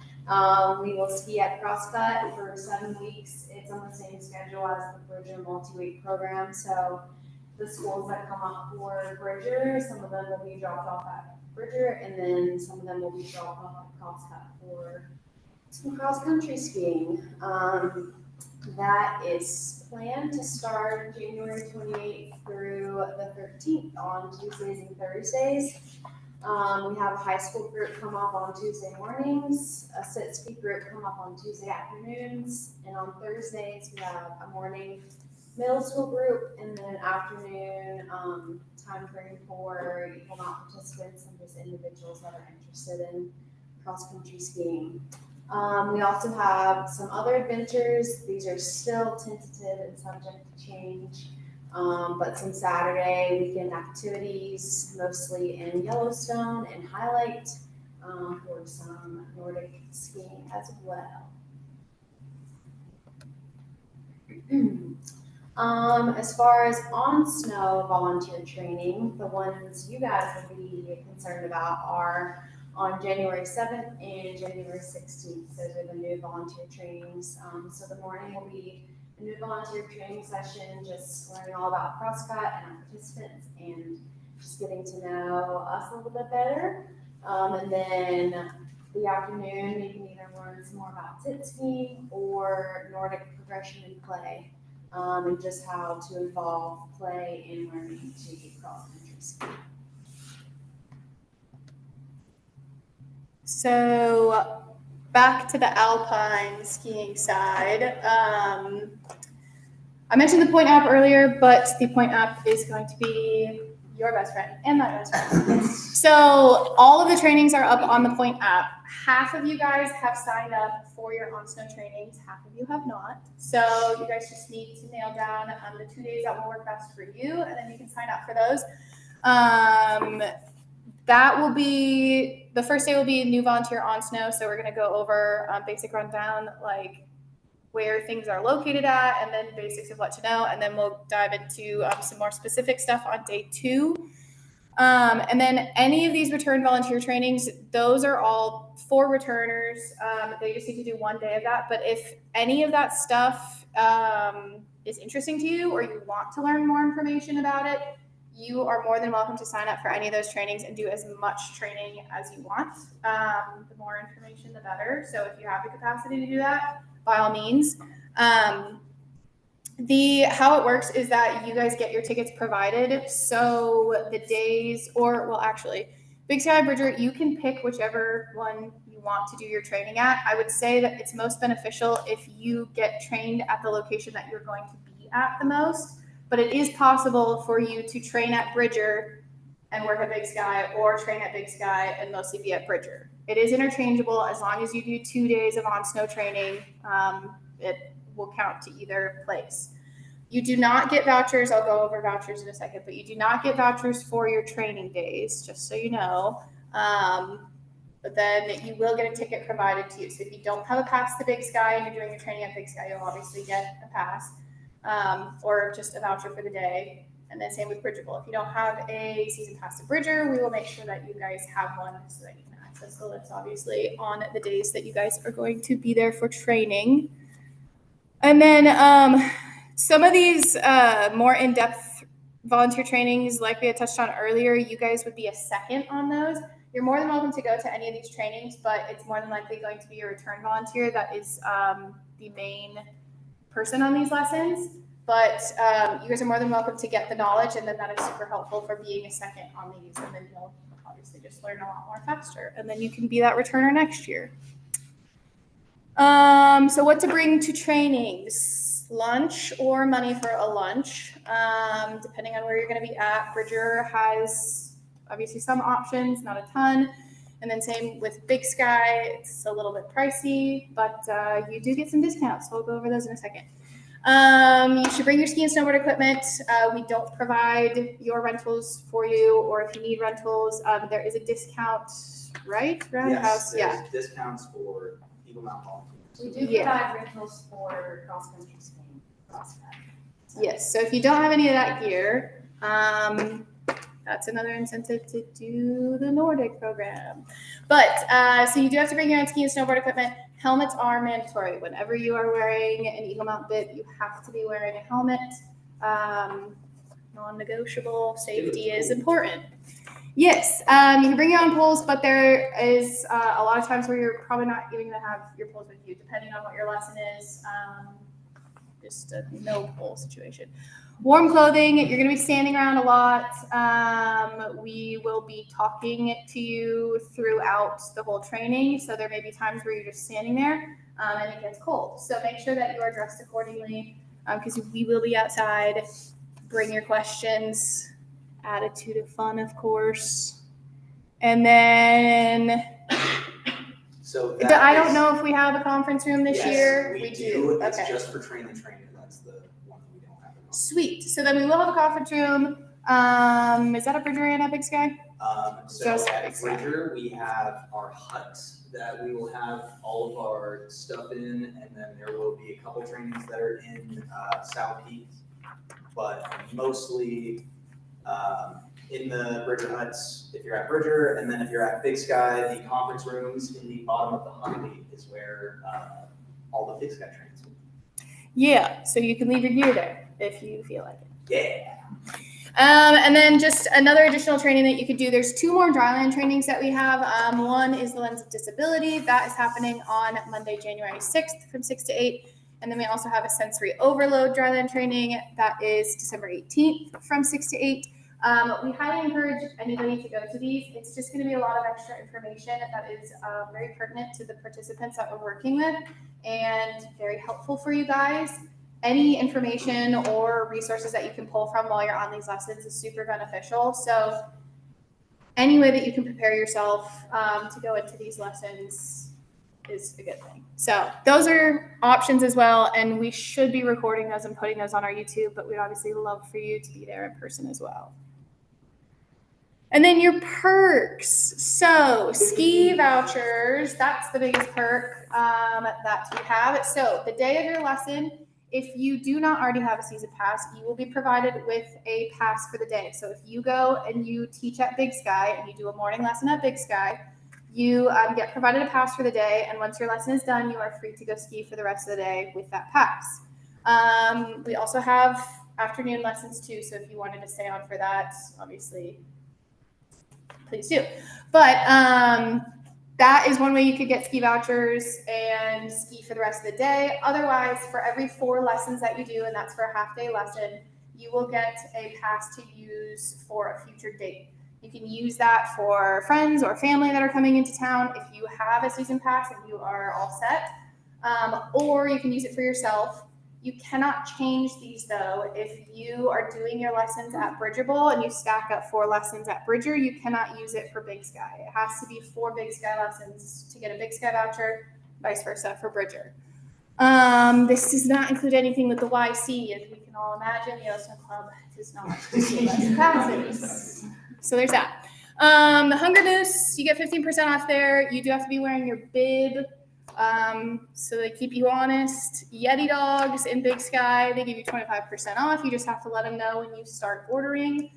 We will ski at Crosscut for 7 weeks. It's on the same schedule as the Bridger multi-week program, so the schools that come up for Bridger, some of them will be dropped off at Bridger, and then some of them will be dropped off at Crosscut for some cross-country skiing. That is planned to start January 28th through the 13th on Tuesdays and Thursdays. We have a high school group come up on Tuesday mornings, a sit ski group come up on Tuesday afternoons, and on Thursdays we have a morning middle school group and then an afternoon time frame for equal amount participants and just individuals that are interested in cross-country skiing. We also have some other adventures. These are still tentative and subject to change, but some Saturday weekend activities, mostly in Yellowstone and Highlight, for some Nordic skiing as well. As far as on snow volunteer training, the ones you guys would be concerned about are on January 7th and January 16th. Those are the new volunteer trainings. So the morning will be a new volunteer training session, just learning all about Crosscut and our participants and just getting to know us a little bit better. And then the afternoon, you can either learn some more about sit skiing or Nordic progression and play, and just how to involve play in learning to cross-country ski. So back to the alpine skiing side. I mentioned the point app earlier, but the point app is going to be your best friend and my best friend. So all of the trainings are up on the point app. Half of you guys have signed up for your on snow trainings, half of you have not. So you guys just need to nail down the 2 days that will work best for you, and then you can sign up for those. That will be, the first day will be new volunteer on snow. So we're going to go over basic rundown, like where things are located at, and then basics of what to know. And then we'll dive into some more specific stuff on day 2. And then any of these return volunteer trainings, those are all for returners. They just need to do 1 day of that. But if any of that stuff is interesting to you, or you want to learn more information about it, you are more than welcome to sign up for any of those trainings and do as much training as you want. The more information, the better. So if you have the capacity to do that, by all means. How it works is that you guys get your tickets provided. So the days, Big Sky and Bridger, you can pick whichever one you want to do your training at. I would say that it's most beneficial if you get trained at the location that you're going to be at the most. But it is possible for you to train at Bridger and work at Big Sky, or train at Big Sky and mostly be at Bridger. It is interchangeable as long as you do 2 days of on snow training. It will count to either place. You do not get vouchers. I'll go over vouchers in a second, but you do not get vouchers for your training days, just so you know. But then you will get a ticket provided to you. So if you don't have a pass to Big Sky and you're doing your training at Big Sky, you'll obviously get a pass. Or just a voucher for the day. And then same with Bridger Bowl. If you don't have a season pass to Bridger, we will make sure that you guys have one so that you can access the lifts, obviously, on the days that you guys are going to be there for training. And then some of these more in-depth volunteer trainings, like we had touched on earlier, you guys would be a second on those. You're more than welcome to go to any of these trainings, but it's more than likely going to be your return volunteer that is the main person on these lessons. But you guys are more than welcome to get the knowledge, and then that is super helpful for being a second on these, and then you'll obviously just learn a lot more faster, and then you can be that returner next year. So what to bring to trainings? Lunch or money for a lunch, depending on where you're going to be at. Bridger has obviously some options, not a ton. And then same with Big Sky, it's a little bit pricey, but you do get some discounts. So we'll go over those in a second. You should bring your ski and snowboard equipment. We don't provide your rentals for you, or if you need rentals, there is a discount, right? Roundhouse, Yes, there's discounts for Eagle Mountain volunteers. We do provide rentals for cross-country skiing. Yes, so if you don't have any of that gear, that's another incentive to do the Nordic program. But, so you do have to bring your own ski and snowboard equipment. Helmets are mandatory. Whenever you are wearing an Eagle Mount bib, you have to be wearing a helmet. Non-negotiable, safety is important. Yes, you can bring your own poles, but there is a lot of times where you're probably not even going to have your poles with you, depending on what your lesson is. Just a no pole situation. Warm clothing, you're going to be standing around a lot. We will be talking to you throughout the whole training, so there may be times where you're just standing there and it gets cold. So make sure that you are dressed accordingly because we will be outside. Bring your questions. Attitude of fun, of course. And then So I don't know if we have a conference room this year. We do. It's Okay. just for train the trainer. That's the one that we don't have. Sweet. So then we will have a conference room. Is that a Bridger and a Big Sky? So Just at Big Sky. Bridger, we have our hut that we will have all of our stuff in, and then there will be a couple trainings that are in South Peak, but mostly in the Bridger huts if you're at Bridger, and then if you're at Big Sky, the conference rooms in the bottom of the Humvee is where all the Big Sky trains will be. Yeah. So you can leave your gear there if you feel like it. Yeah. And then just another additional training that you could do. There's 2 more Dryland trainings that we have. One is the Lens of Disability. That is happening on Monday, January 6th from 6 to 8. And then we also have a Sensory Overload Dryland training. That is December 18th from 6 to 8. We highly encourage anybody to go to these. It's just going to be a lot of extra information that is very pertinent to the participants that we're working with and very helpful for you guys. Any information or resources that you can pull from while you're on these lessons is super beneficial. So any way that you can prepare yourself to go into these lessons is a good thing. So those are options as well. And we should be recording those and putting those on our YouTube, but we'd obviously love for you to be there in person as well. And then your perks. So ski vouchers, that's the biggest perk that we have. So the day of your lesson, if you do not already have a season pass, you will be provided with a pass for the day. So if you go and you teach at Big Sky and you do a morning lesson at Big Sky, you get provided a pass for the day. And once your lesson is done, you are free to go ski for the rest of the day with that pass. We also have afternoon lessons too. So if you wanted to stay on for that, obviously, please do. But that is one way you could get ski vouchers and ski for the rest of the day. Otherwise, for every 4 lessons that you do, and that's for a half-day lesson, you will get a pass to use for a future date. You can use that for friends or family that are coming into town if you have a season pass and you are all set, or you can use it for yourself. You cannot change these though. If you are doing your lessons at Bridger Bowl and you stack up 4 lessons at Bridger, you cannot use it for Big Sky. It has to be 4 Big Sky lessons to get a Big Sky voucher, vice versa for Bridger. This does not include anything with the YC. As we can all imagine, the Yellowstone Club does not give us passes. So there's that. The Hunger Moose, you get 15% off there. You do have to be wearing your bib. So they keep you honest. Yeti Dogs in Big Sky, they give you 25% off. You just have to let them know when you start ordering.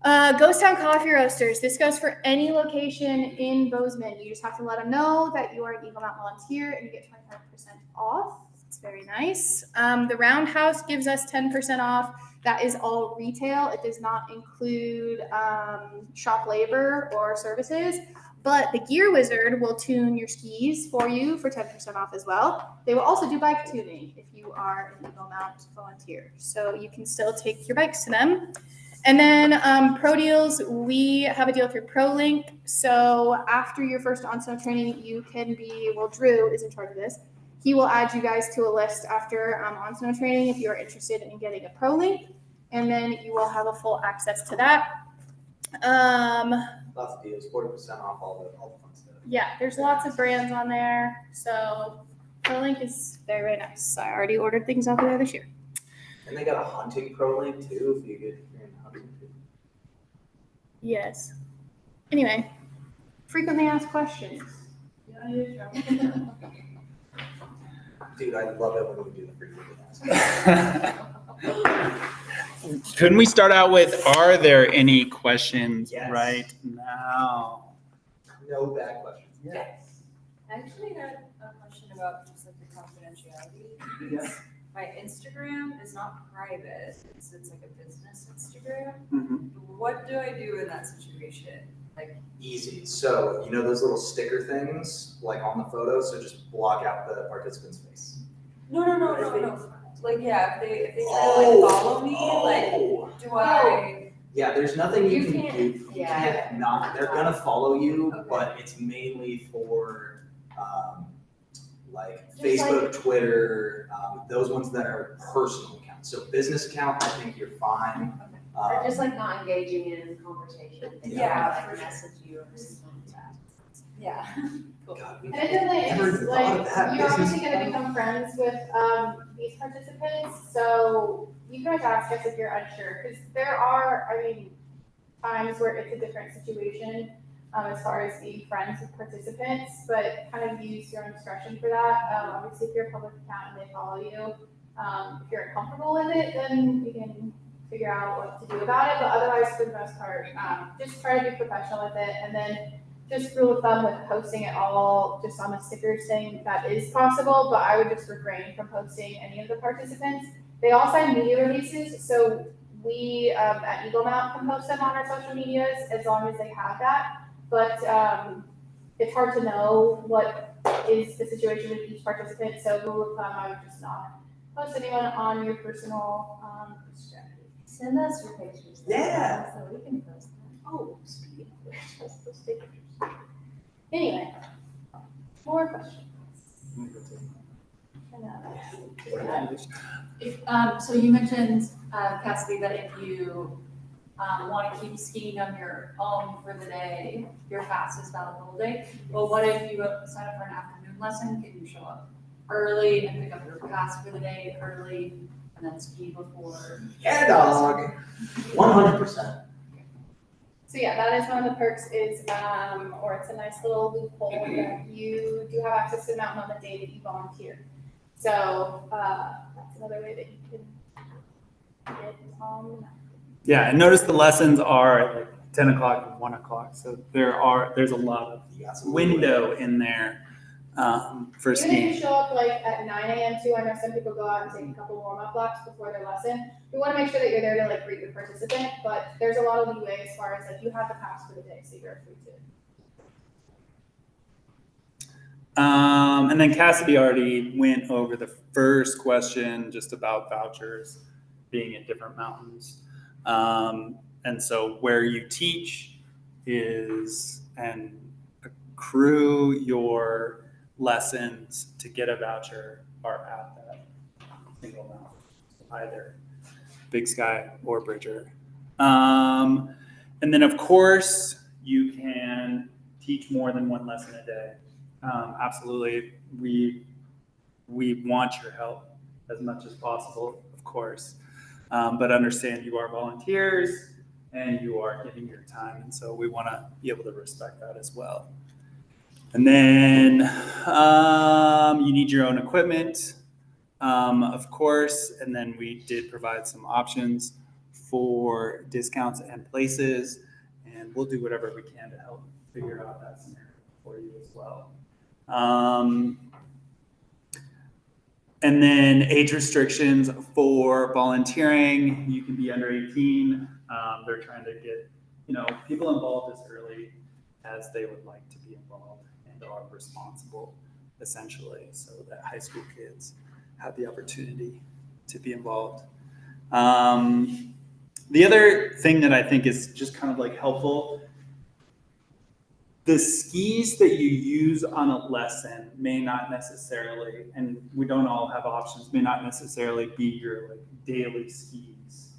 Ghost Town Coffee Roasters. This goes for any location in Bozeman. You just have to let them know that you are an Eagle Mountain volunteer and you get 25% off. It's very nice. The Roundhouse gives us 10% off. That is all retail. It does not include shop labor or services. But the Gear Wizard will tune your skis for you for 10% off as well. They will also do bike tuning if you are an Eagle Mount volunteer. So you can still take your bikes to them. And then Pro Deals, we have a deal through ProLink. So after your first on-snow training, you can be, well, Drew is in charge of this. He will add you guys to a list after on-snow training if you're interested in getting a ProLink. And then you will have a full access to that. Lots of deals, 40% off all the fun stuff. Yeah, there's lots of brands on there. So ProLink is very, very nice. I already ordered things out there this year. And they got a hunting pro link too, if you're in hunting too. Yes. Anyway, frequently asked questions. Dude, I love it when we do the frequently asked. Couldn't we start out with, are there any questions Yes. right now? No bad questions. Yes. I actually had a question about just like the confidentiality. Yeah. My Instagram is not private, it's like a business Instagram. Mhm. What do I do in that situation? Like, Easy. So, you know those little sticker things, like on the photo, so just block out the participant's face. no. Like, yeah, if they try to like follow me, like, do I? Yeah, there's nothing you You can can't- do. You yeah. can't not. They're gonna follow you, Okay. but it's mainly for like Just Facebook, Twitter, those ones that are personal accounts. So business account, I think you're fine. Or just like not engaging in conversation. They don't, Yeah, like for message you or something like that. Yeah. God, we And I feel like never it's even thought of like, that. you're Business obviously gonna become friends with, these participants, so you can always ask us if you're unsure, because there are, times where it's a different situation, as far as being friends with participants, but kind of use your own discretion for that. Obviously, if you're a public account and they follow you, if you're uncomfortable with it, then you can figure out what to do about it, but otherwise, for the most part, just try to be professional with it, and then just rule of thumb with posting it all just on the stickers thing, that is possible, but I would just refrain from posting any of the participants. They all sign media releases, so we at Eagle Mount can post them on our social medias as long as they have that. But it's hard to know what is the situation with each participant, so rule of thumb, I would just not post anyone on your personal strategy. Send us your pictures. Yeah. So we can post them. Oh, speaking of which, let's take pictures. Anyway, more questions. So you mentioned, Cassidy, that if you want to keep skiing on your own for the day, your pass is valid the whole day. Well, what if you sign up for an afternoon lesson? Can you show up early and pick up your pass for the day early and then ski before? Yeah, dog. 100%. So yeah, that is one of the perks is, or it's a nice little loophole that you do have access to the mountain on the day that you volunteer. So, that's another way that you can get on the mountain. Yeah, and notice the lessons are at like 10 o'clock and 1 o'clock. So there's a lot of You got some window in there for Even if you skiing. show up like at 9 a.m. too, I know some people go out and take a couple warm-up laps before their lesson. We want to make sure that you're there to like greet the participant, but there's a lot of leeway as far as like you have the pass for the day, so you're free to. And then Cassidy already went over the first question just about vouchers being at different mountains. And so where you teach is and accrue your lessons to get a voucher are at that single mountain, either Big Sky or Bridger. And then of course you can teach more than one lesson a day. Absolutely, we want your help as much as possible, of course. But understand you are volunteers and you are giving your time, and so we want to be able to respect that as well. And then you need your own equipment, of course, and then we did provide some options for discounts and places, and we'll do whatever we can to help figure out that scenario for you as well. And then age restrictions for volunteering, you can be under 18. They're trying to get, people involved as early as they would like to be involved and are responsible, essentially, so that high school kids have the opportunity to be involved. The other thing that I think is just kind of like helpful, the skis that you use on a lesson may not necessarily, and we don't all have options, may not necessarily be your like daily skis.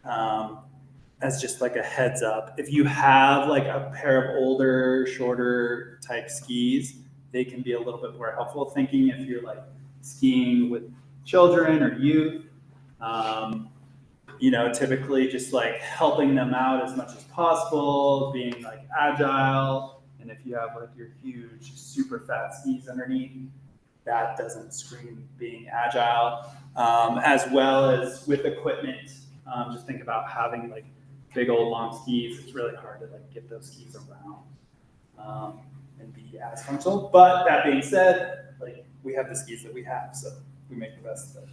As just like a heads up, if you have like a pair of older, shorter type skis, they can be a little bit more helpful. Thinking if you're like skiing with children or youth, typically just like helping them out as much as possible, being like agile. And if you have like your huge, super fat skis underneath, that doesn't scream being agile. As well as with equipment, just think about having like big old long skis. It's really hard to like get those skis around and be as functional. But that being said, like we have the skis that we have, so we make the best of it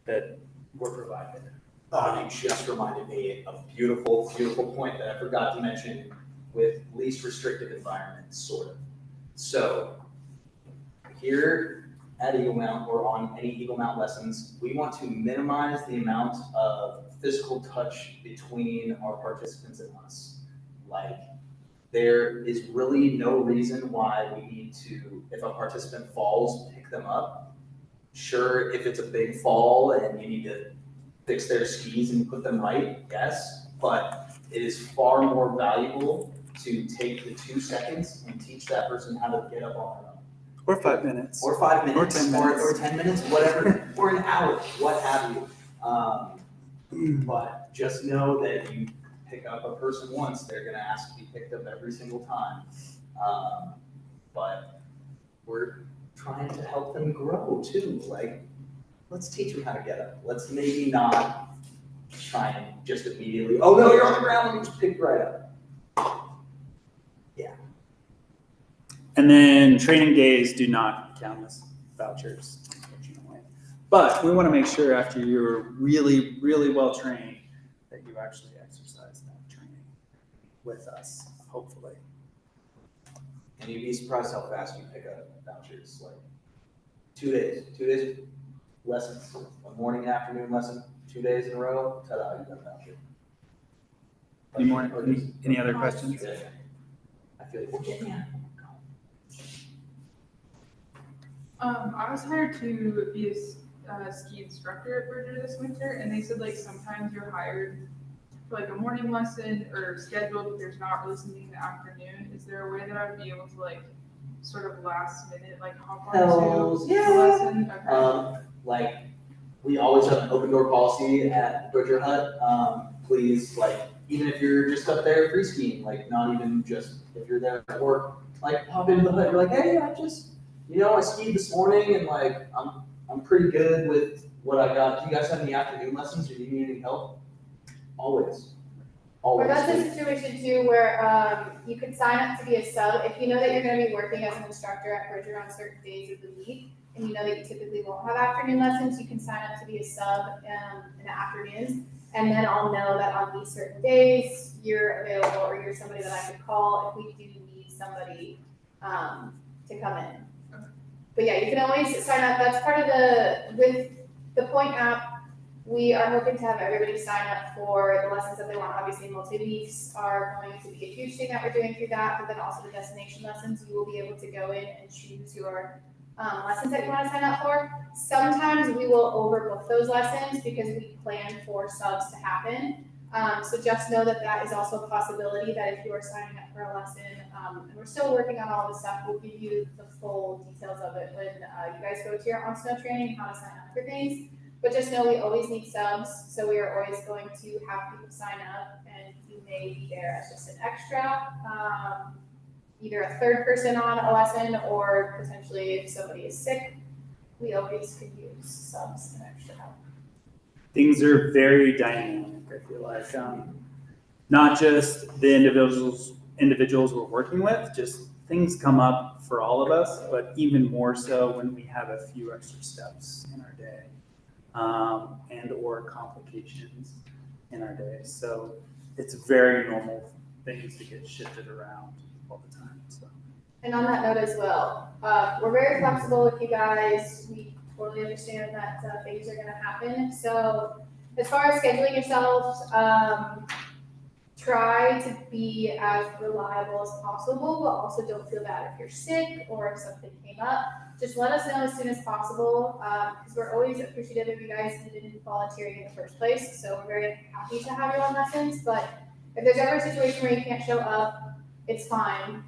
that we're provided. You just reminded me of a beautiful, beautiful point that I forgot to mention with least restrictive environments, sort of. So here at Eagle Mount or on any Eagle Mount lessons, we want to minimize the amount of physical touch between our participants and us. Like, there is really no reason why we need to, if a participant falls, pick them up. Sure, if it's a big fall and you need to fix their skis and put them right, yes, but it is far more valuable to take the 2 seconds and teach that person how to get up on their own. Or 5 minutes. Or 5 minutes. Or 10 minutes. Or 10 minutes, whatever, or an hour, what have you. But just know that you pick up a person once, they're gonna ask to be picked up every single time. But we're trying to help them grow too, like, let's teach them how to get up. Let's maybe not try and just immediately, oh no, you're on the ground, let me just pick you right up. Yeah. And then training days do not count as vouchers, unfortunately. But we want to make sure after you're really, really well trained that you actually exercise that training with us, hopefully. And you'd be surprised how fast you pick up vouchers, like 2 days lessons, a morning and afternoon lesson, 2 days in a row, ta-da, you got a voucher. Any other questions? I feel like we're getting out. I was hired to be a ski instructor at Bridger this winter, and they said like sometimes you're hired for like a morning lesson or scheduled, but there's not really something in the afternoon. Is there a way that I would be able to like sort of last minute like hop on to the lesson? Okay. Like, we always have an open door policy at Bridger Hut. Please, like, even if you're just up there free skiing, like not even just if you're there at work, like hop into the hut. You're like, hey, I just, I skied this morning and like I'm pretty good with what I got. Do you guys have any afternoon lessons or do you need any help? Always. Or that's a situation too where you could sign up to be a sub if you know that you're going to be working as an instructor at Bridger on certain days of the week, and you know that you typically won't have afternoon lessons. You can sign up to be a sub in the afternoons, and then I'll know that on these certain days you're available or you're somebody that I could call if we do need somebody to come in. But yeah, you can always sign up. That's part of with the Point app. We are hoping to have everybody sign up for the lessons that they want. Obviously, multi-weeks are going to be a huge thing that we're doing through that, but then also the destination lessons, you will be able to go in and choose your lessons that you want to sign up for. Sometimes we will overbook those lessons because we plan for subs to happen. So just know that that is also a possibility that if you are signing up for a lesson, and we're still working on all this stuff, we'll give you the full details of it when you guys go to your on-snow training, how to sign up for things. But just know we always need subs, so we are always going to have people sign up, and you may be there as just an extra, either a third person on a lesson, or potentially if somebody is sick, we always could use subs and extra help. Things are very dynamic, I feel like. Not just the individuals we're working with, just things come up for all of us, but even more so when we have a few extra steps in our day, and or complications in our day. So it's very normal things to get shifted around all the time, so. And on that note as well, we're very flexible with you guys. We totally understand that things are gonna happen. So as far as scheduling yourselves, try to be as reliable as possible, but also don't feel bad if you're sick or if something came up. Just let us know as soon as possible, because we're always appreciative of you guys in volunteering in the first place. So we're very happy to have you on lessons, but if there's ever a situation where you can't show up, it's fine.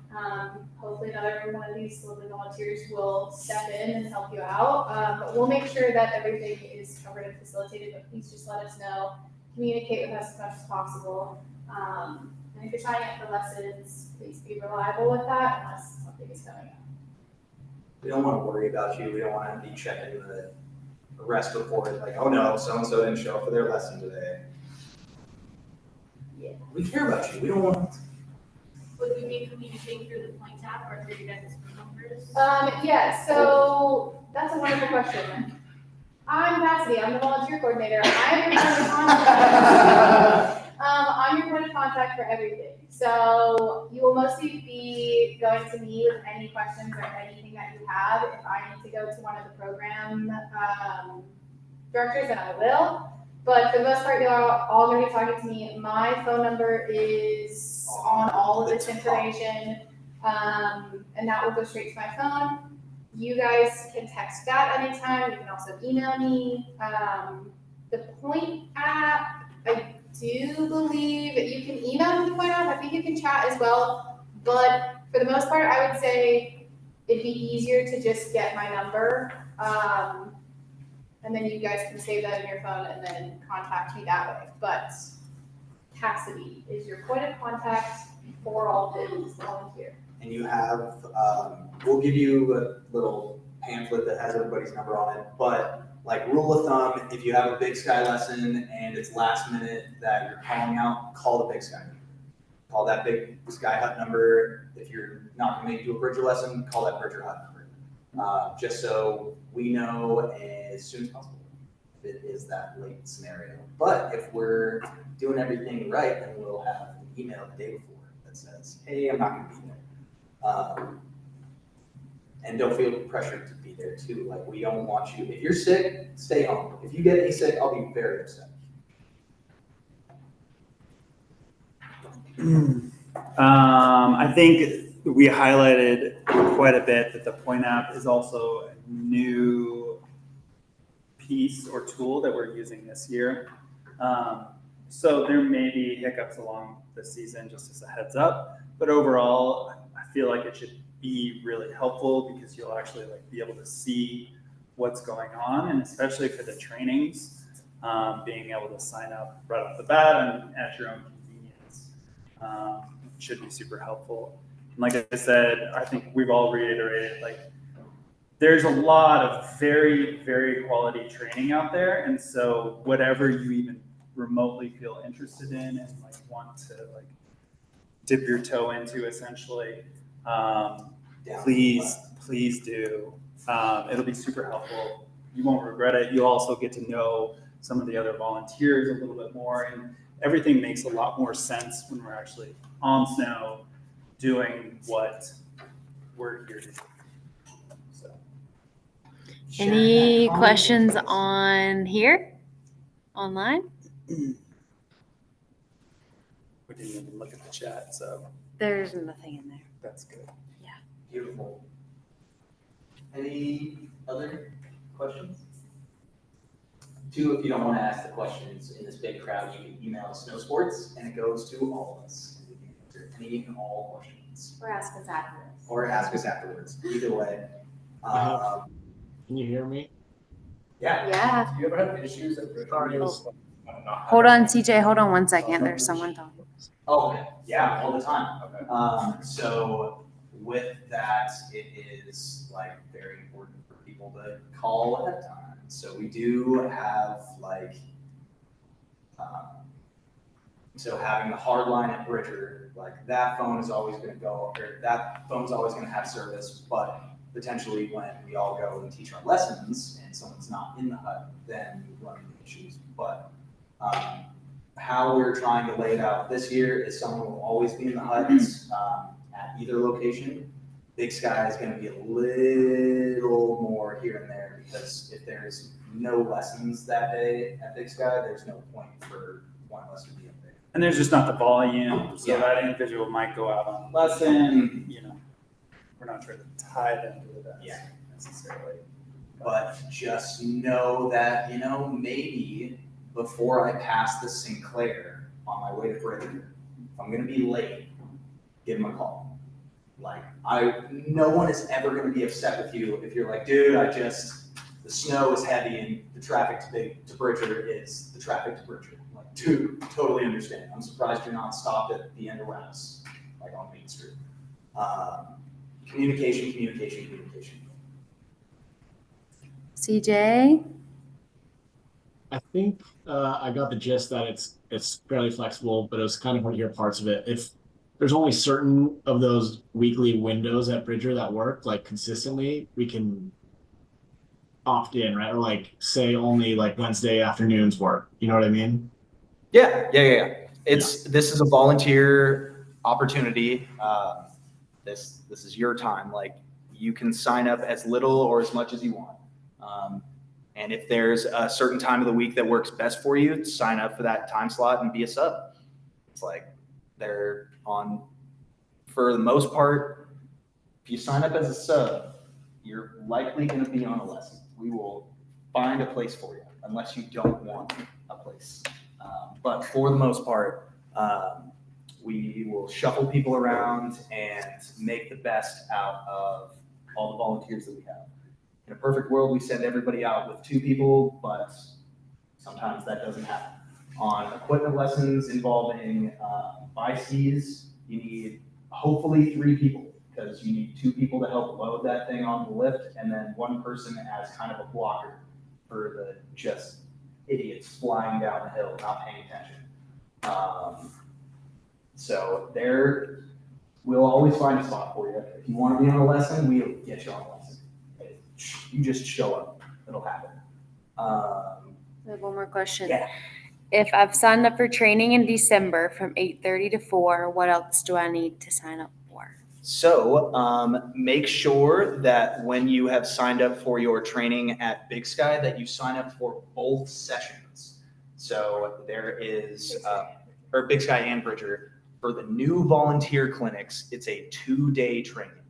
Hopefully not every one of these lovely volunteers will step in and help you out, but we'll make sure that everything is covered and facilitated, but please just let us know. Communicate with us as much as possible. And if you're signing up for lessons, please be reliable with that unless something is coming up. We don't want to worry about you. We don't want to be checking the arrest report like, oh no, so-and-so didn't show up for their lesson today. Yeah. We care about you. We don't want to. Would we be communicating through the point app or through your guys' phone numbers? Yeah, so that's a wonderful question. I'm Cassidy, I'm the volunteer coordinator. I'm your point of contact. I'm your point of contact for everything. So you will mostly be going to me with any questions or anything that you have. If I need to go to one of the program directors, then I will. But for the most part, you're all going to be talking to me. My phone number is on all of this information, and that will go straight to my phone. You guys can text that anytime. You can also email me. The Point app, I do believe you can email the Point app. I think you can chat as well. But for the most part, I would say it'd be easier to just get my number. And then you guys can save that in your phone and then contact me that way. But Cassidy is your point of contact for all things volunteer. And you have, we'll give you a little pamphlet that has everybody's number on it, but like rule of thumb, if you have a Big Sky lesson and it's last minute that you're calling out, call the Big Sky number. Call that Big Sky Hut number. If you're not gonna do a Bridger lesson, call that Bridger Hut number. Just so we know as soon as possible if it is that late scenario. But if we're doing everything right, then we'll have an email the day before that says, hey, I'm not gonna be there. And don't feel pressured to be there too. Like, we don't want you, if you're sick, stay home. If you get me sick, I'll be very upset. I think we highlighted quite a bit that the Point app is also a new piece or tool that we're using this year. So there may be hiccups along the season, just as a heads up, but overall, I feel like it should be really helpful because you'll actually like be able to see what's going on, and especially for the trainings, being able to sign up right off the bat and at your own convenience should be super helpful. And like I said, I think we've all reiterated, like, there's a lot of very, very quality training out there, and so whatever you even remotely feel interested in and like want to like dip your toe into, essentially, please do. It'll be super helpful. You won't regret it. You'll also get to know some of the other volunteers a little bit more, and everything makes a lot more sense when we're actually on snow doing what we're here to do. So. Any questions on here? Online? We didn't even look at the chat, so There's nothing in there. that's good. Beautiful. Any other questions? Two, if you don't want to ask the questions in this big crowd, you can email Snow Sports, and it goes to all of us. And we can answer any and all questions. Or ask us afterwards. Or ask us afterwards. Either way. Can you hear me? Yeah. Yeah. Do you ever have issues at Bridger? Hold on, TJ. Hold on one second. There's someone talking. Oh, okay. Yeah, all the time. Okay. So with that, it is like very important for people to call ahead of time. So we do have like, So having the hard line at Bridger, like that phone is always gonna go, or that phone's always gonna have service, but potentially when we all go and teach our lessons and someone's not in the hut, then we run into issues. But how we're trying to lay it out this year is someone will always be in the huts at either location. Big Sky is gonna be a little more here and there because if there's no lessons that day at Big Sky, there's no point for one of us to be up there. And there's just not the volume, so Yeah. that individual might go out on a lesson, you know. We're not trying to tie them to that necessarily. But just know that, you know, maybe before I pass the Sinclair on my way to Bridger, if I'm gonna be late, give them a call. Like, no one is ever gonna be upset with you if you're like, dude, the snow is heavy and the traffic to Bridger is the traffic to Bridger. I'm like, dude, totally understand. I'm surprised you're not stopped at the end of routes, like on Main Street. Communication. CJ? I think I got the gist that it's fairly flexible, but it was kind of hard to hear parts of it. If there's only certain of those weekly windows at Bridger that work like consistently, we can opt in, right? Or like say only like Wednesday afternoons work. You know what I mean? Yeah. This is a volunteer opportunity. This is your time. Like you can sign up as little or as much as you want. And if there's a certain time of the week that works best for you, sign up for that time slot and be a sub. It's like they're on, for the most part, if you sign up as a sub, you're likely going to be on a lesson. We will find a place for you unless you don't want a place. But for the most part, we will shuffle people around and make the best out of all the volunteers that we have. In a perfect world, we send everybody out with 2 people, but sometimes that doesn't happen. On equipment lessons involving bicycles, you need hopefully 3 people because you need 2 people to help load that thing on the lift and then 1 person as kind of a blocker for the just idiots flying down the hill, not paying attention. So we'll always find a spot for you. If you want to be on a lesson, we'll get you on a lesson. You just show up, it'll happen. I have one more question. Yeah. If I've signed up for training in December from 8:30 to 4, what else do I need to sign up for? So make sure that when you have signed up for your training at Big Sky, that you sign up for both sessions. So there is, or Big Sky and Bridger, for the new volunteer clinics, it's a 2-day training.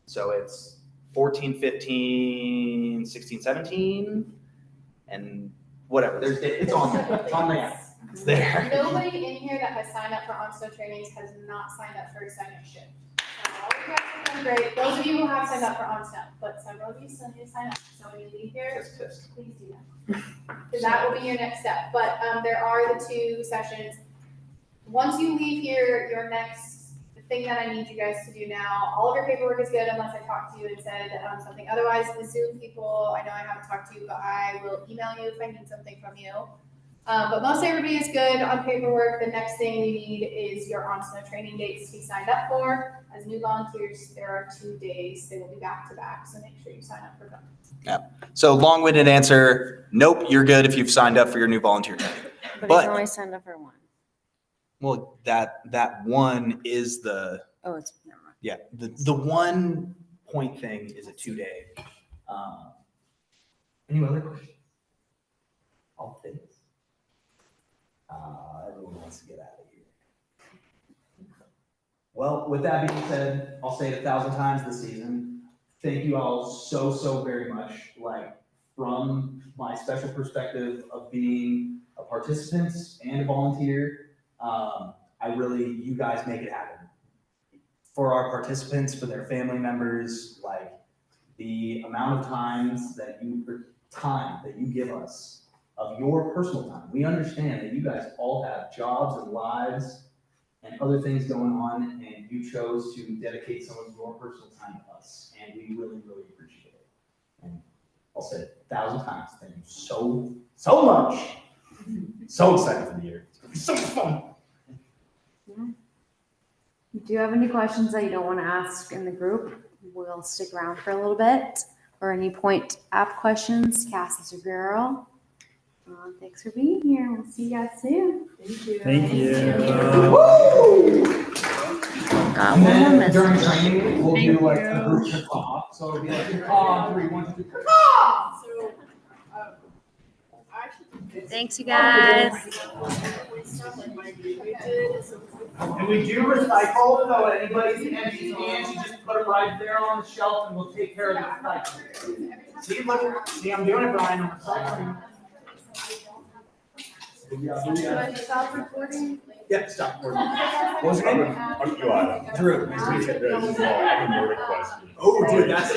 So it's 14, 15, 16, 17, and whatever. It's on there. It's on the app. It's there. Nobody in here that has signed up for OnSnow trainings has not signed up for a second shift. All of you guys have done great. Those of you who have signed up for OnSnow, but several of you still need to sign up. So when you leave here, please do that. Because that will be your next step. But there are the 2 sessions. Once you leave here, your next thing that I need you guys to do now, all of your paperwork is good unless I talk to you and said something. Otherwise, the Zoom people, I know I haven't talked to you, but I will email you if I need something from you. But most everybody is good on paperwork. The next thing we need is your OnSnow training dates to be signed up for. As new volunteers, there are 2 days. They will be back to back, so make sure you sign up for them. Yeah. So long-winded answer, nope, you're good if you've signed up for your new volunteer training. But he's only signed up for 1. Well, that one is the, Oh, it's, never mind. yeah, the 1 point thing is a 2-day. Any other questions? All things. Everyone wants to get out of here. Well, with that being said, I'll say it 1,000 times this season. Thank you all so very much. Like from my special perspective of being a participant and a volunteer, you guys make it happen. For our participants, for their family members, like the amount of time that you give us of your personal time. We understand that you guys all have jobs and lives and other things going on, and you chose to dedicate some of your personal time to us, and we really appreciate it. And I'll say it 1,000 times. Thank you so much. So excited for the year. It's gonna be so much fun. do you have any questions that you don't want to ask in the group, we'll stick around for a little bit. Or any point app questions, Cass is your girl. Thanks for being here. We'll see you guys soon. Thank you. Thank you. Got And one more then message. during training, we'll Thank do like you. a group caw. So it'll be like a caw, 3, 1, 2, 3, caw. So, Thanks, you guys. And we do recycle, so anybody's empty cans, you just put them right there on the shelf and we'll take care of the recycling. See, look, see, I'm doing it, Brian, I'm recycling. Stop recording. Yeah, stop. What was your name? Drew. Nice to meet you. I have another question. Oh, dude, that's